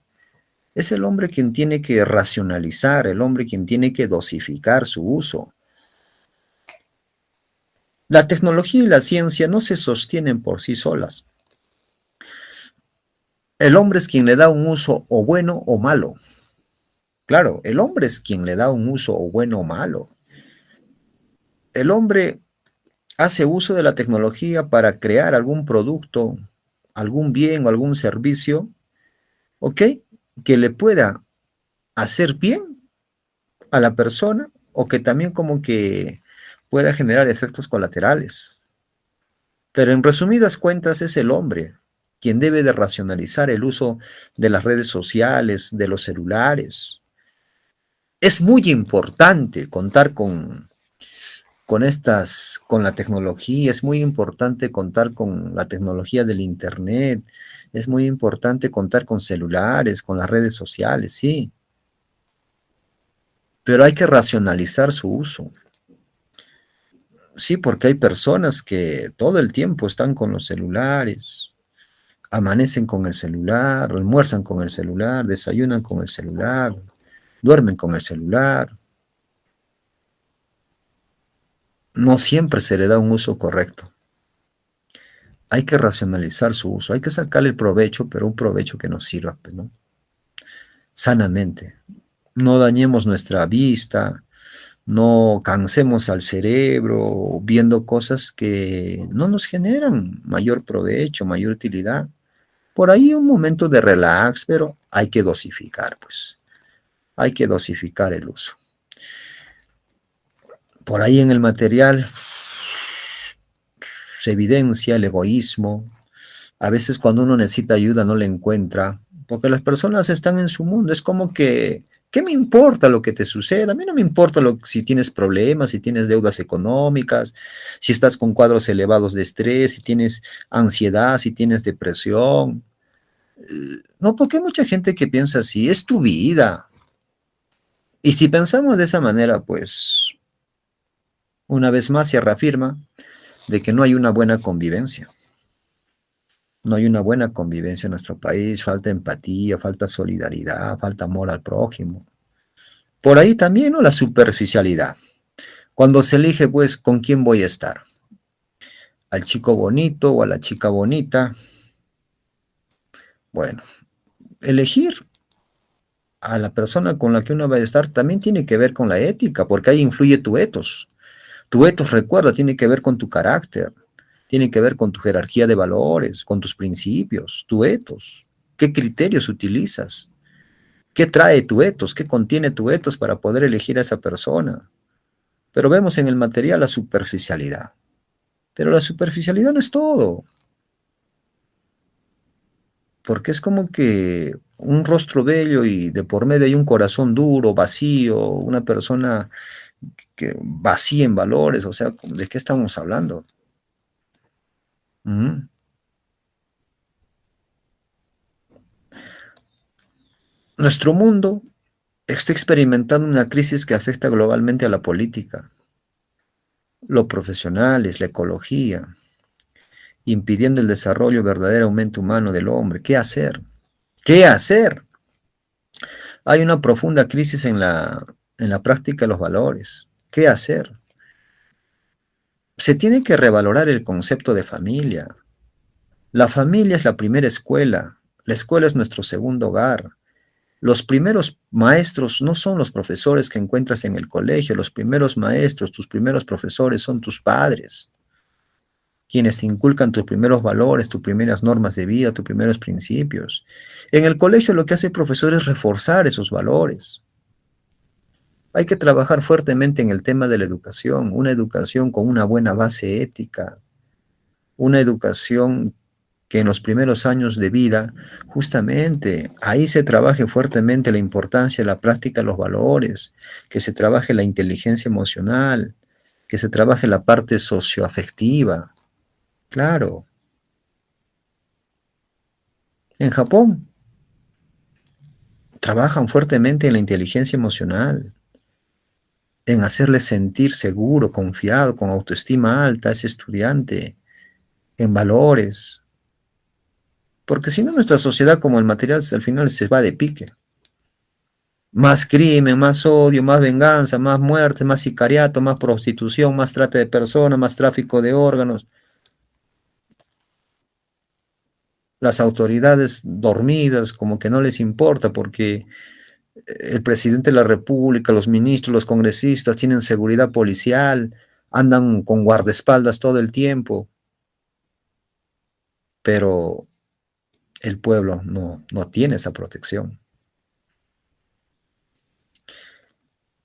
Es el hombre quien tiene que racionalizar, el hombre quien tiene que dosificar su uso. La tecnología y la ciencia no se sostienen por sí solas. El hombre es quien le da un uso o bueno o malo. Claro, el hombre es quien le da un uso o bueno o malo. El hombre hace uso de la tecnología para crear algún producto, algún bien o algún servicio, ¿ok? Que le pueda hacer bien a la persona o que también como que pueda generar efectos colaterales. Pero en resumidas cuentas es el hombre quien debe de racionalizar el uso de las redes sociales, de los celulares. Es muy importante contar con la tecnología, es muy importante contar con la tecnología del Internet, es muy importante contar con celulares, con las redes sociales, sí, pero hay que racionalizar su uso. Sí, porque hay personas que todo el tiempo están con los celulares, amanecen con el celular, almuerzan con el celular, desayunan con el celular, duermen con el celular. No siempre se le da un uso correcto. Hay que racionalizar su uso, hay que sacarle el provecho, pero un provecho que nos sirva, pues, ¿no? Sanamente. No dañemos nuestra vista, no cansemos al cerebro viendo cosas que no nos generan mayor provecho, mayor utilidad. Por ahí un momento de relax, pero hay que dosificar, pues. Hay que dosificar el uso. Por ahí en el material se evidencia el egoísmo. A veces cuando uno necesita ayuda no la encuentra, porque las personas están en su mundo. Es como que, ¿qué me importa lo que te suceda? A mí no me importa si tienes problemas, si tienes deudas económicas, si estás con cuadros elevados de estrés, si tienes ansiedad, si tienes depresión. No, porque hay mucha gente que piensa así, es tu vida. Y si pensamos de esa manera, pues una vez más se reafirma de que no hay una buena convivencia. No hay una buena convivencia en nuestro país, falta empatía, falta solidaridad, falta amor al prójimo. Por ahí también, ¿no? La superficialidad. Cuando se elige, pues, ¿con quién voy a estar? ¿Al chico bonito o a la chica bonita? Bueno, elegir a la persona con la que uno va a estar también tiene que ver con la ética, porque ahí influye tu etos. Tu etos, recuerda, tiene que ver con tu carácter, tiene que ver con tu jerarquía de valores, con tus principios, tu etos. ¿Qué criterios utilizas? ¿Qué trae tu etos? ¿Qué contiene tu etos para poder elegir a esa persona? Pero vemos en el material la superficialidad. Pero la superficialidad no es todo, porque es como que un rostro bello y de por medio hay un corazón duro, vacío, una persona que vacía en valores, o sea, ¿de qué estamos hablando? Ujú. Nuestro mundo está experimentando una crisis que afecta globalmente a la política, lo profesional, es la ecología, impidiendo el desarrollo verdaderamente humano del hombre. ¿Qué hacer? ¿Qué hacer? Hay una profunda crisis en la práctica de los valores. ¿Qué hacer? Se tiene que revalorar el concepto de familia. La familia es la primera escuela. La escuela es nuestro segundo hogar. Los primeros maestros no son los profesores que encuentras en el colegio. Los primeros maestros, tus primeros profesores son tus padres, quienes te inculcan tus primeros valores, tus primeras normas de vida, tus primeros principios. En el colegio lo que hace el profesor es reforzar esos valores. Hay que trabajar fuertemente en el tema de la educación, una educación con una buena base ética, una educación que en los primeros años de vida, justamente ahí se trabaje fuertemente la importancia de la práctica de los valores, que se trabaje la inteligencia emocional, que se trabaje la parte socioafectiva. Claro, en Japón trabajan fuertemente en la inteligencia emocional, en hacerle sentir seguro, confiado, con autoestima alta a ese estudiante, en valores, porque si no nuestra sociedad como el material al final se va de pique. Más crimen, más odio, más venganza, más muerte, más sicariato, más prostitución, más trata de personas, más tráfico de órganos. Las autoridades dormidas, como que no les importa, porque el presidente de la República, los ministros, los congresistas tienen seguridad policial, andan con guardaespaldas todo el tiempo, pero el pueblo no tiene esa protección.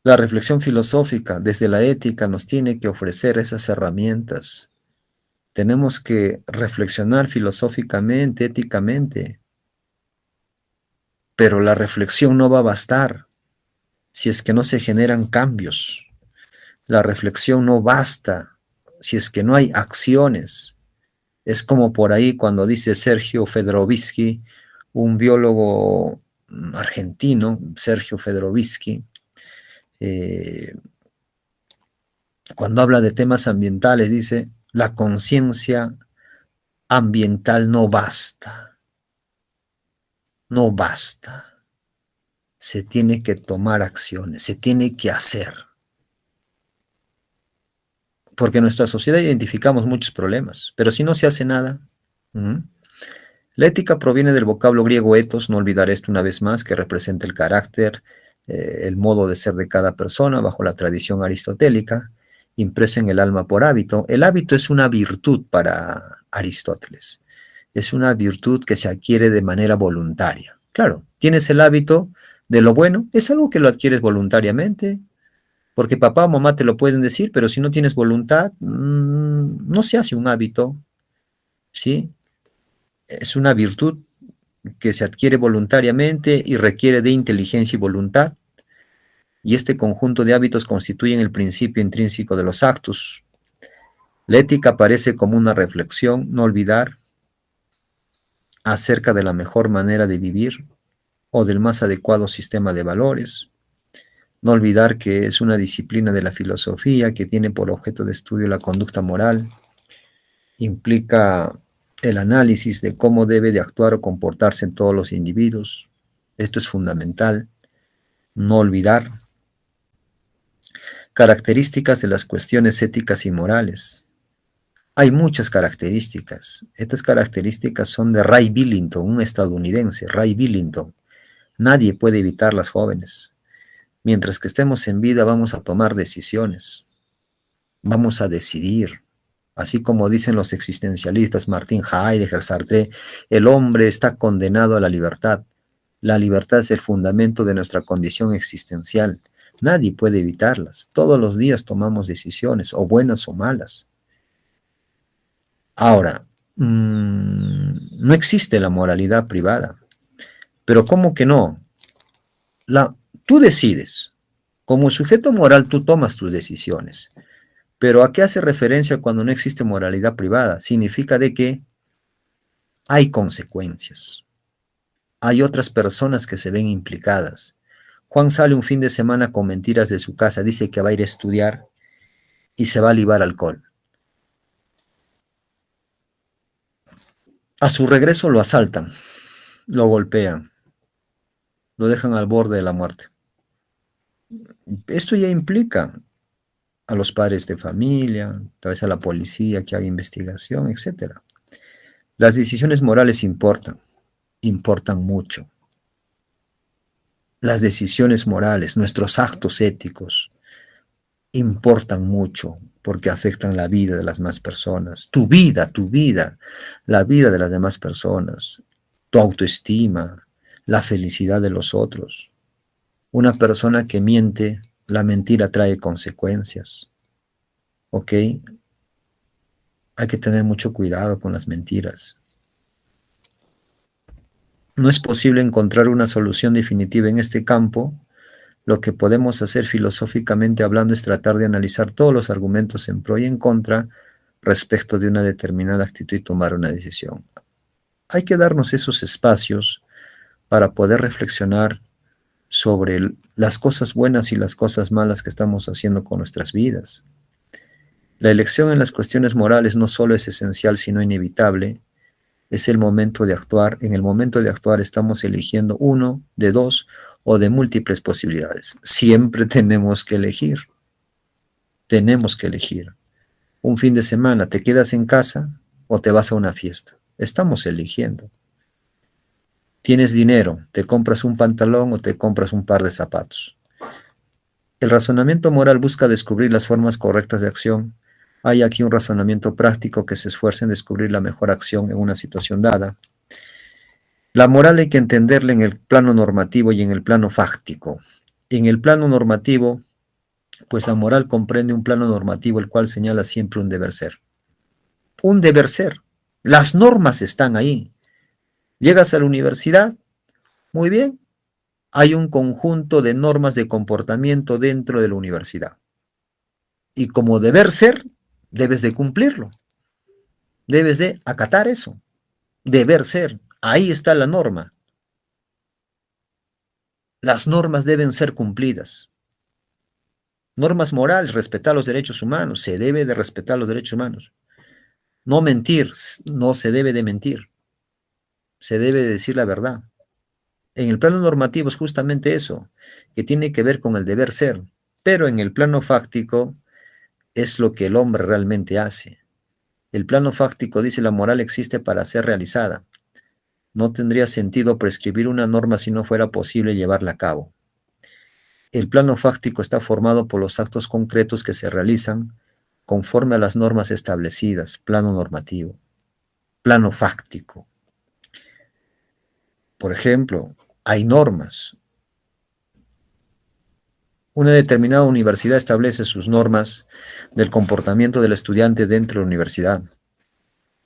La reflexión filosófica desde la ética nos tiene que ofrecer esas herramientas. Tenemos que reflexionar filosóficamente, éticamente, pero la reflexión no va a bastar si es que no se generan cambios. La reflexión no basta si es que no hay acciones. Es como por ahí cuando dice Sergio Federovsky, un biólogo argentino, Sergio Federovsky, eh, cuando habla de temas ambientales, dice, la conciencia ambiental no basta, no basta. Se tiene que tomar acciones, se tiene que hacer. Porque en nuestra sociedad identificamos muchos problemas, pero si no se hace nada. La ética proviene del vocablo griego ethos, no olvidar esto una vez más, que representa el carácter, el modo de ser de cada persona bajo la tradición aristotélica, impresa en el alma por hábito. El hábito es una virtud para Aristóteles, es una virtud que se adquiere de manera voluntaria. Claro, tienes el hábito de lo bueno, es algo que lo adquieres voluntariamente, porque papá o mamá te lo pueden decir, pero si no tienes voluntad, no se hace un hábito, ¿sí? Es una virtud que se adquiere voluntariamente y requiere de inteligencia y voluntad, y este conjunto de hábitos constituyen el principio intrínseco de los actos. La ética aparece como una reflexión, no olvidar, acerca de la mejor manera de vivir o del más adecuado sistema de valores. No olvidar que es una disciplina de la filosofía que tiene por objeto de estudio la conducta moral, implica el análisis de cómo debe de actuar o comportarse en todos los individuos. Esto es fundamental. No olvidar características de las cuestiones éticas y morales. Hay muchas características. Estas características son de Ray Billington, un estadounidense, Ray Billington. Nadie puede evitarlas, jóvenes. Mientras que estemos en vida vamos a tomar decisiones, vamos a decidir. Así como dicen los existencialistas Martin Heidegger, Sartre, el hombre está condenado a la libertad. La libertad es el fundamento de nuestra condición existencial. Nadie puede evitarlas. Todos los días tomamos decisiones, o buenas o malas. Ahora, no existe la moralidad privada. Pero ¿cómo que no? Tú decides. Como sujeto moral tú tomas tus decisiones. Pero ¿a qué hace referencia cuando no existe moralidad privada? Significa de que hay consecuencias. Hay otras personas que se ven implicadas. Juan sale un fin de semana con mentiras de su casa, dice que va a ir a estudiar y se va a libar alcohol. A su regreso lo asaltan, lo golpean, lo dejan al borde de la muerte. Esto ya implica a los padres de familia, tal vez a la policía que haga investigación, etc. Las decisiones morales importan mucho. Las decisiones morales, nuestros actos éticos, importan mucho porque afectan la vida de las demás personas, tu vida, la vida de las demás personas, tu autoestima, la felicidad de los otros. Una persona que miente, la mentira trae consecuencias, ¿ok? Hay que tener mucho cuidado con las mentiras. No es posible encontrar una solución definitiva en este campo. Lo que podemos hacer filosóficamente hablando es tratar de analizar todos los argumentos en pro y en contra respecto de una determinada actitud y tomar una decisión. Hay que darnos esos espacios para poder reflexionar sobre las cosas buenas y las cosas malas que estamos haciendo con nuestras vidas. La elección en las cuestiones morales no solo es esencial, sino inevitable. Es el momento de actuar. En el momento de actuar estamos eligiendo uno de dos o de múltiples posibilidades. Siempre tenemos que elegir. Tenemos que elegir. Un fin de semana, ¿te quedas en casa o te vas a una fiesta? Estamos eligiendo. Tienes dinero, ¿te compras un pantalón o te compras un par de zapatos? El razonamiento moral busca descubrir las formas correctas de acción. Hay aquí un razonamiento práctico que se esfuerza en descubrir la mejor acción en una situación dada. La moral hay que entenderla en el plano normativo y en el plano fáctico. En el plano normativo, pues la moral comprende un plano normativo el cual señala siempre un deber ser. Un deber ser. Las normas están ahí. Llegas a la universidad, muy bien, hay un conjunto de normas de comportamiento dentro de la universidad. Y como deber ser, debes de cumplirlo. Debes de acatar eso. Deber ser. Ahí está la norma. Las normas deben ser cumplidas. Normas morales, respetar los derechos humanos. Se debe de respetar los derechos humanos. No mentir, no se debe de mentir. Se debe de decir la verdad. En el plano normativo es justamente eso, que tiene que ver con el deber ser. Pero en el plano fáctico es lo que el hombre realmente hace. El plano fáctico dice la moral existe para ser realizada. No tendría sentido prescribir una norma si no fuera posible llevarla a cabo. El plano fáctico está formado por los actos concretos que se realizan conforme a las normas establecidas, plano normativo, plano fáctico. Por ejemplo, hay normas. Una determinada universidad establece sus normas del comportamiento del estudiante dentro de la universidad.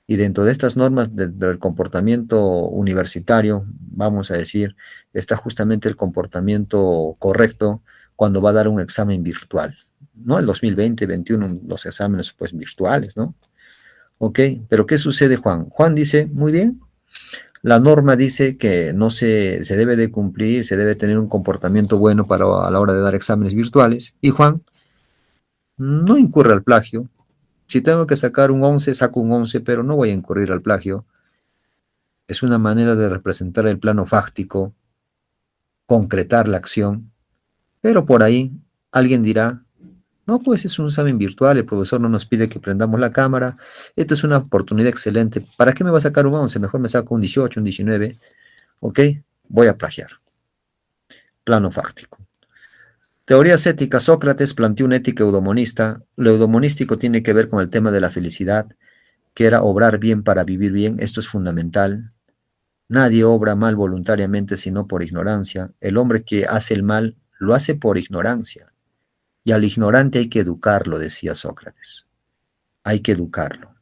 Y dentro de estas normas del comportamiento universitario, vamos a decir, está justamente el comportamiento correcto cuando va a dar un examen virtual, ¿no? El 2020-21, los exámenes pues virtuales, ¿no? Ok, pero ¿qué sucede, Juan? Juan dice, muy bien, la norma dice que no se debe de cumplir, se debe tener un comportamiento bueno para a la hora de dar exámenes virtuales, y Juan no incurre al plagio. Si tengo que sacar un 11, saco un 11, pero no voy a incurrir al plagio. Es una manera de representar el plano fáctico, concretar la acción, pero por ahí alguien dirá, no, pues es un examen virtual, el profesor no nos pide que prendamos la cámara, esto es una oportunidad excelente, ¿para qué me va a sacar un 11? Mejor me saco un 18, un 19, ¿ok? Voy a plagiar. Plano fáctico. Teorías éticas. Sócrates planteó una ética eudemonista. Lo eudemonístico tiene que ver con el tema de la felicidad, que era obrar bien para vivir bien. Esto es fundamental. Nadie obra mal voluntariamente sino por ignorancia. El hombre que hace el mal lo hace por ignorancia. Y al ignorante hay que educarlo, decía Sócrates. Hay que educarlo.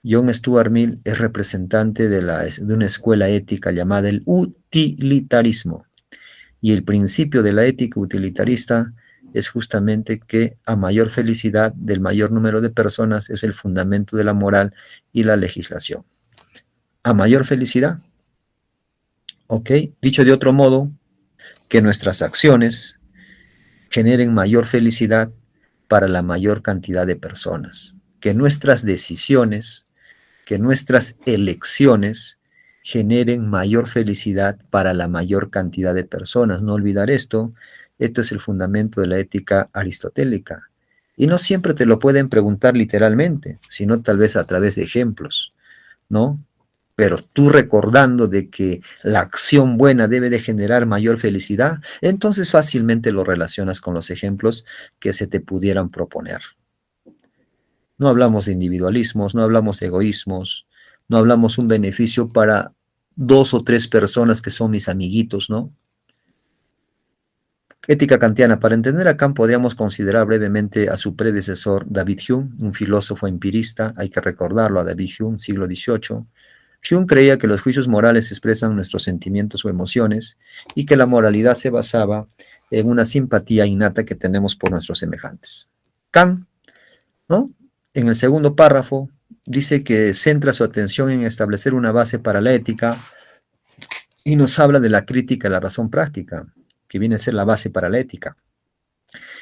John Stuart Mill es representante de una escuela ética llamada el utilitarismo. Y el principio de la ética utilitarista es justamente que a mayor felicidad del mayor número de personas es el fundamento de la moral y la legislación. A mayor felicidad. ¿Ok? Dicho de otro modo, que nuestras acciones generen mayor felicidad para la mayor cantidad de personas. Que nuestras decisiones, que nuestras elecciones generen mayor felicidad para la mayor cantidad de personas. No olvidar esto. Esto es el fundamento de la ética aristotélica. Y no siempre te lo pueden preguntar literalmente, sino tal vez a través de ejemplos, ¿no? Pero tú recordando de que la acción buena debe de generar mayor felicidad, entonces fácilmente lo relacionas con los ejemplos que se te pudieran proponer. No hablamos de individualismos, no hablamos de egoísmos, no hablamos un beneficio para 2 o 3 personas que son mis amiguitos, ¿no? Ética kantiana. Para entender a Kant podríamos considerar brevemente a su predecesor David Hume, un filósofo empirista, hay que recordarlo, a David Hume, siglo XVIII. Hume creía que los juicios morales expresan nuestros sentimientos o emociones y que la moralidad se basaba en una simpatía innata que tenemos por nuestros semejantes. Kant, ¿no? En el segundo párrafo dice que centra su atención en establecer una base para la ética y nos habla de la crítica a la razón práctica, que viene a ser la base para la ética.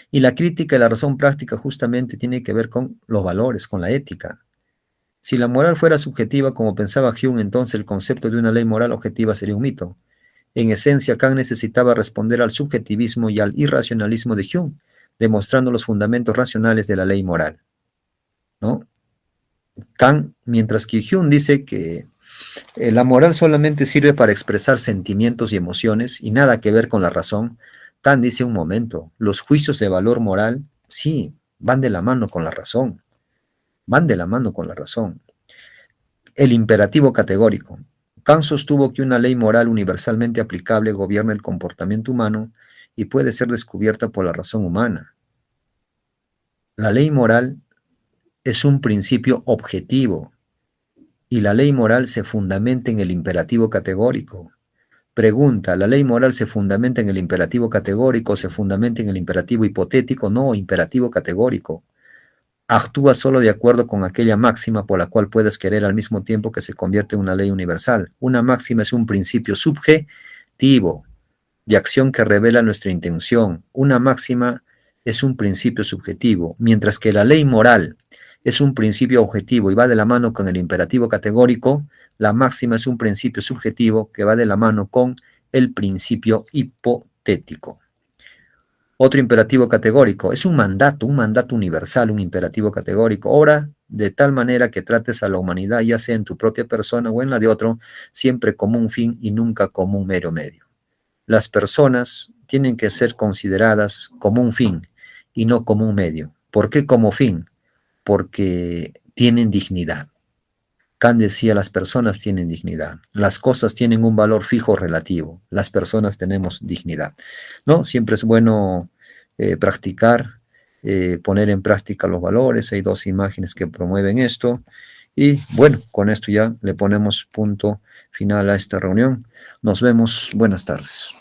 Y la crítica y la razón práctica justamente tiene que ver con los valores, con la ética. Si la moral fuera subjetiva, como pensaba Hume, entonces el concepto de una ley moral objetiva sería un mito. En esencia, Kant necesitaba responder al subjetivismo y al irracionalismo de Hume, demostrando los fundamentos racionales de la ley moral, ¿no? Kant, mientras que Hume dice que la moral solamente sirve para expresar sentimientos y emociones y nada que ver con la razón, Kant dice un momento, los juicios de valor moral, sí, van de la mano con la razón, van de la mano con la razón. El imperativo categórico. Kant sostuvo que una ley moral universalmente aplicable gobierna el comportamiento humano y puede ser descubierta por la razón humana. La ley moral es un principio objetivo y la ley moral se fundamenta en el imperativo categórico. Pregunta, ¿la ley moral se fundamenta en el imperativo categórico o se fundamenta en el imperativo hipotético? No, imperativo categórico. Actúa solo de acuerdo con aquella máxima por la cual puedes querer al mismo tiempo que se convierte en una ley universal. Una máxima es un principio subjetivo de acción que revela nuestra intención. Una máxima es un principio subjetivo, mientras que la ley moral es un principio objetivo y va de la mano con el imperativo categórico. La máxima es un principio subjetivo que va de la mano con el principio hipotético. Otro imperativo categórico es un mandato universal, un imperativo categórico. Ora de tal manera que trates a la humanidad, ya sea en tu propia persona o en la de otro, siempre como un fin y nunca como un mero medio. Las personas tienen que ser consideradas como un fin y no como un medio. ¿Por qué como fin? Porque tienen dignidad. Kant decía, las personas tienen dignidad. Las cosas tienen un valor fijo relativo. Las personas tenemos dignidad, ¿no? Siempre es bueno practicar, poner en práctica los valores. Hay dos imágenes que promueven esto. Y bueno, con esto ya le ponemos punto final a esta reunión. Nos vemos. Buenas tardes.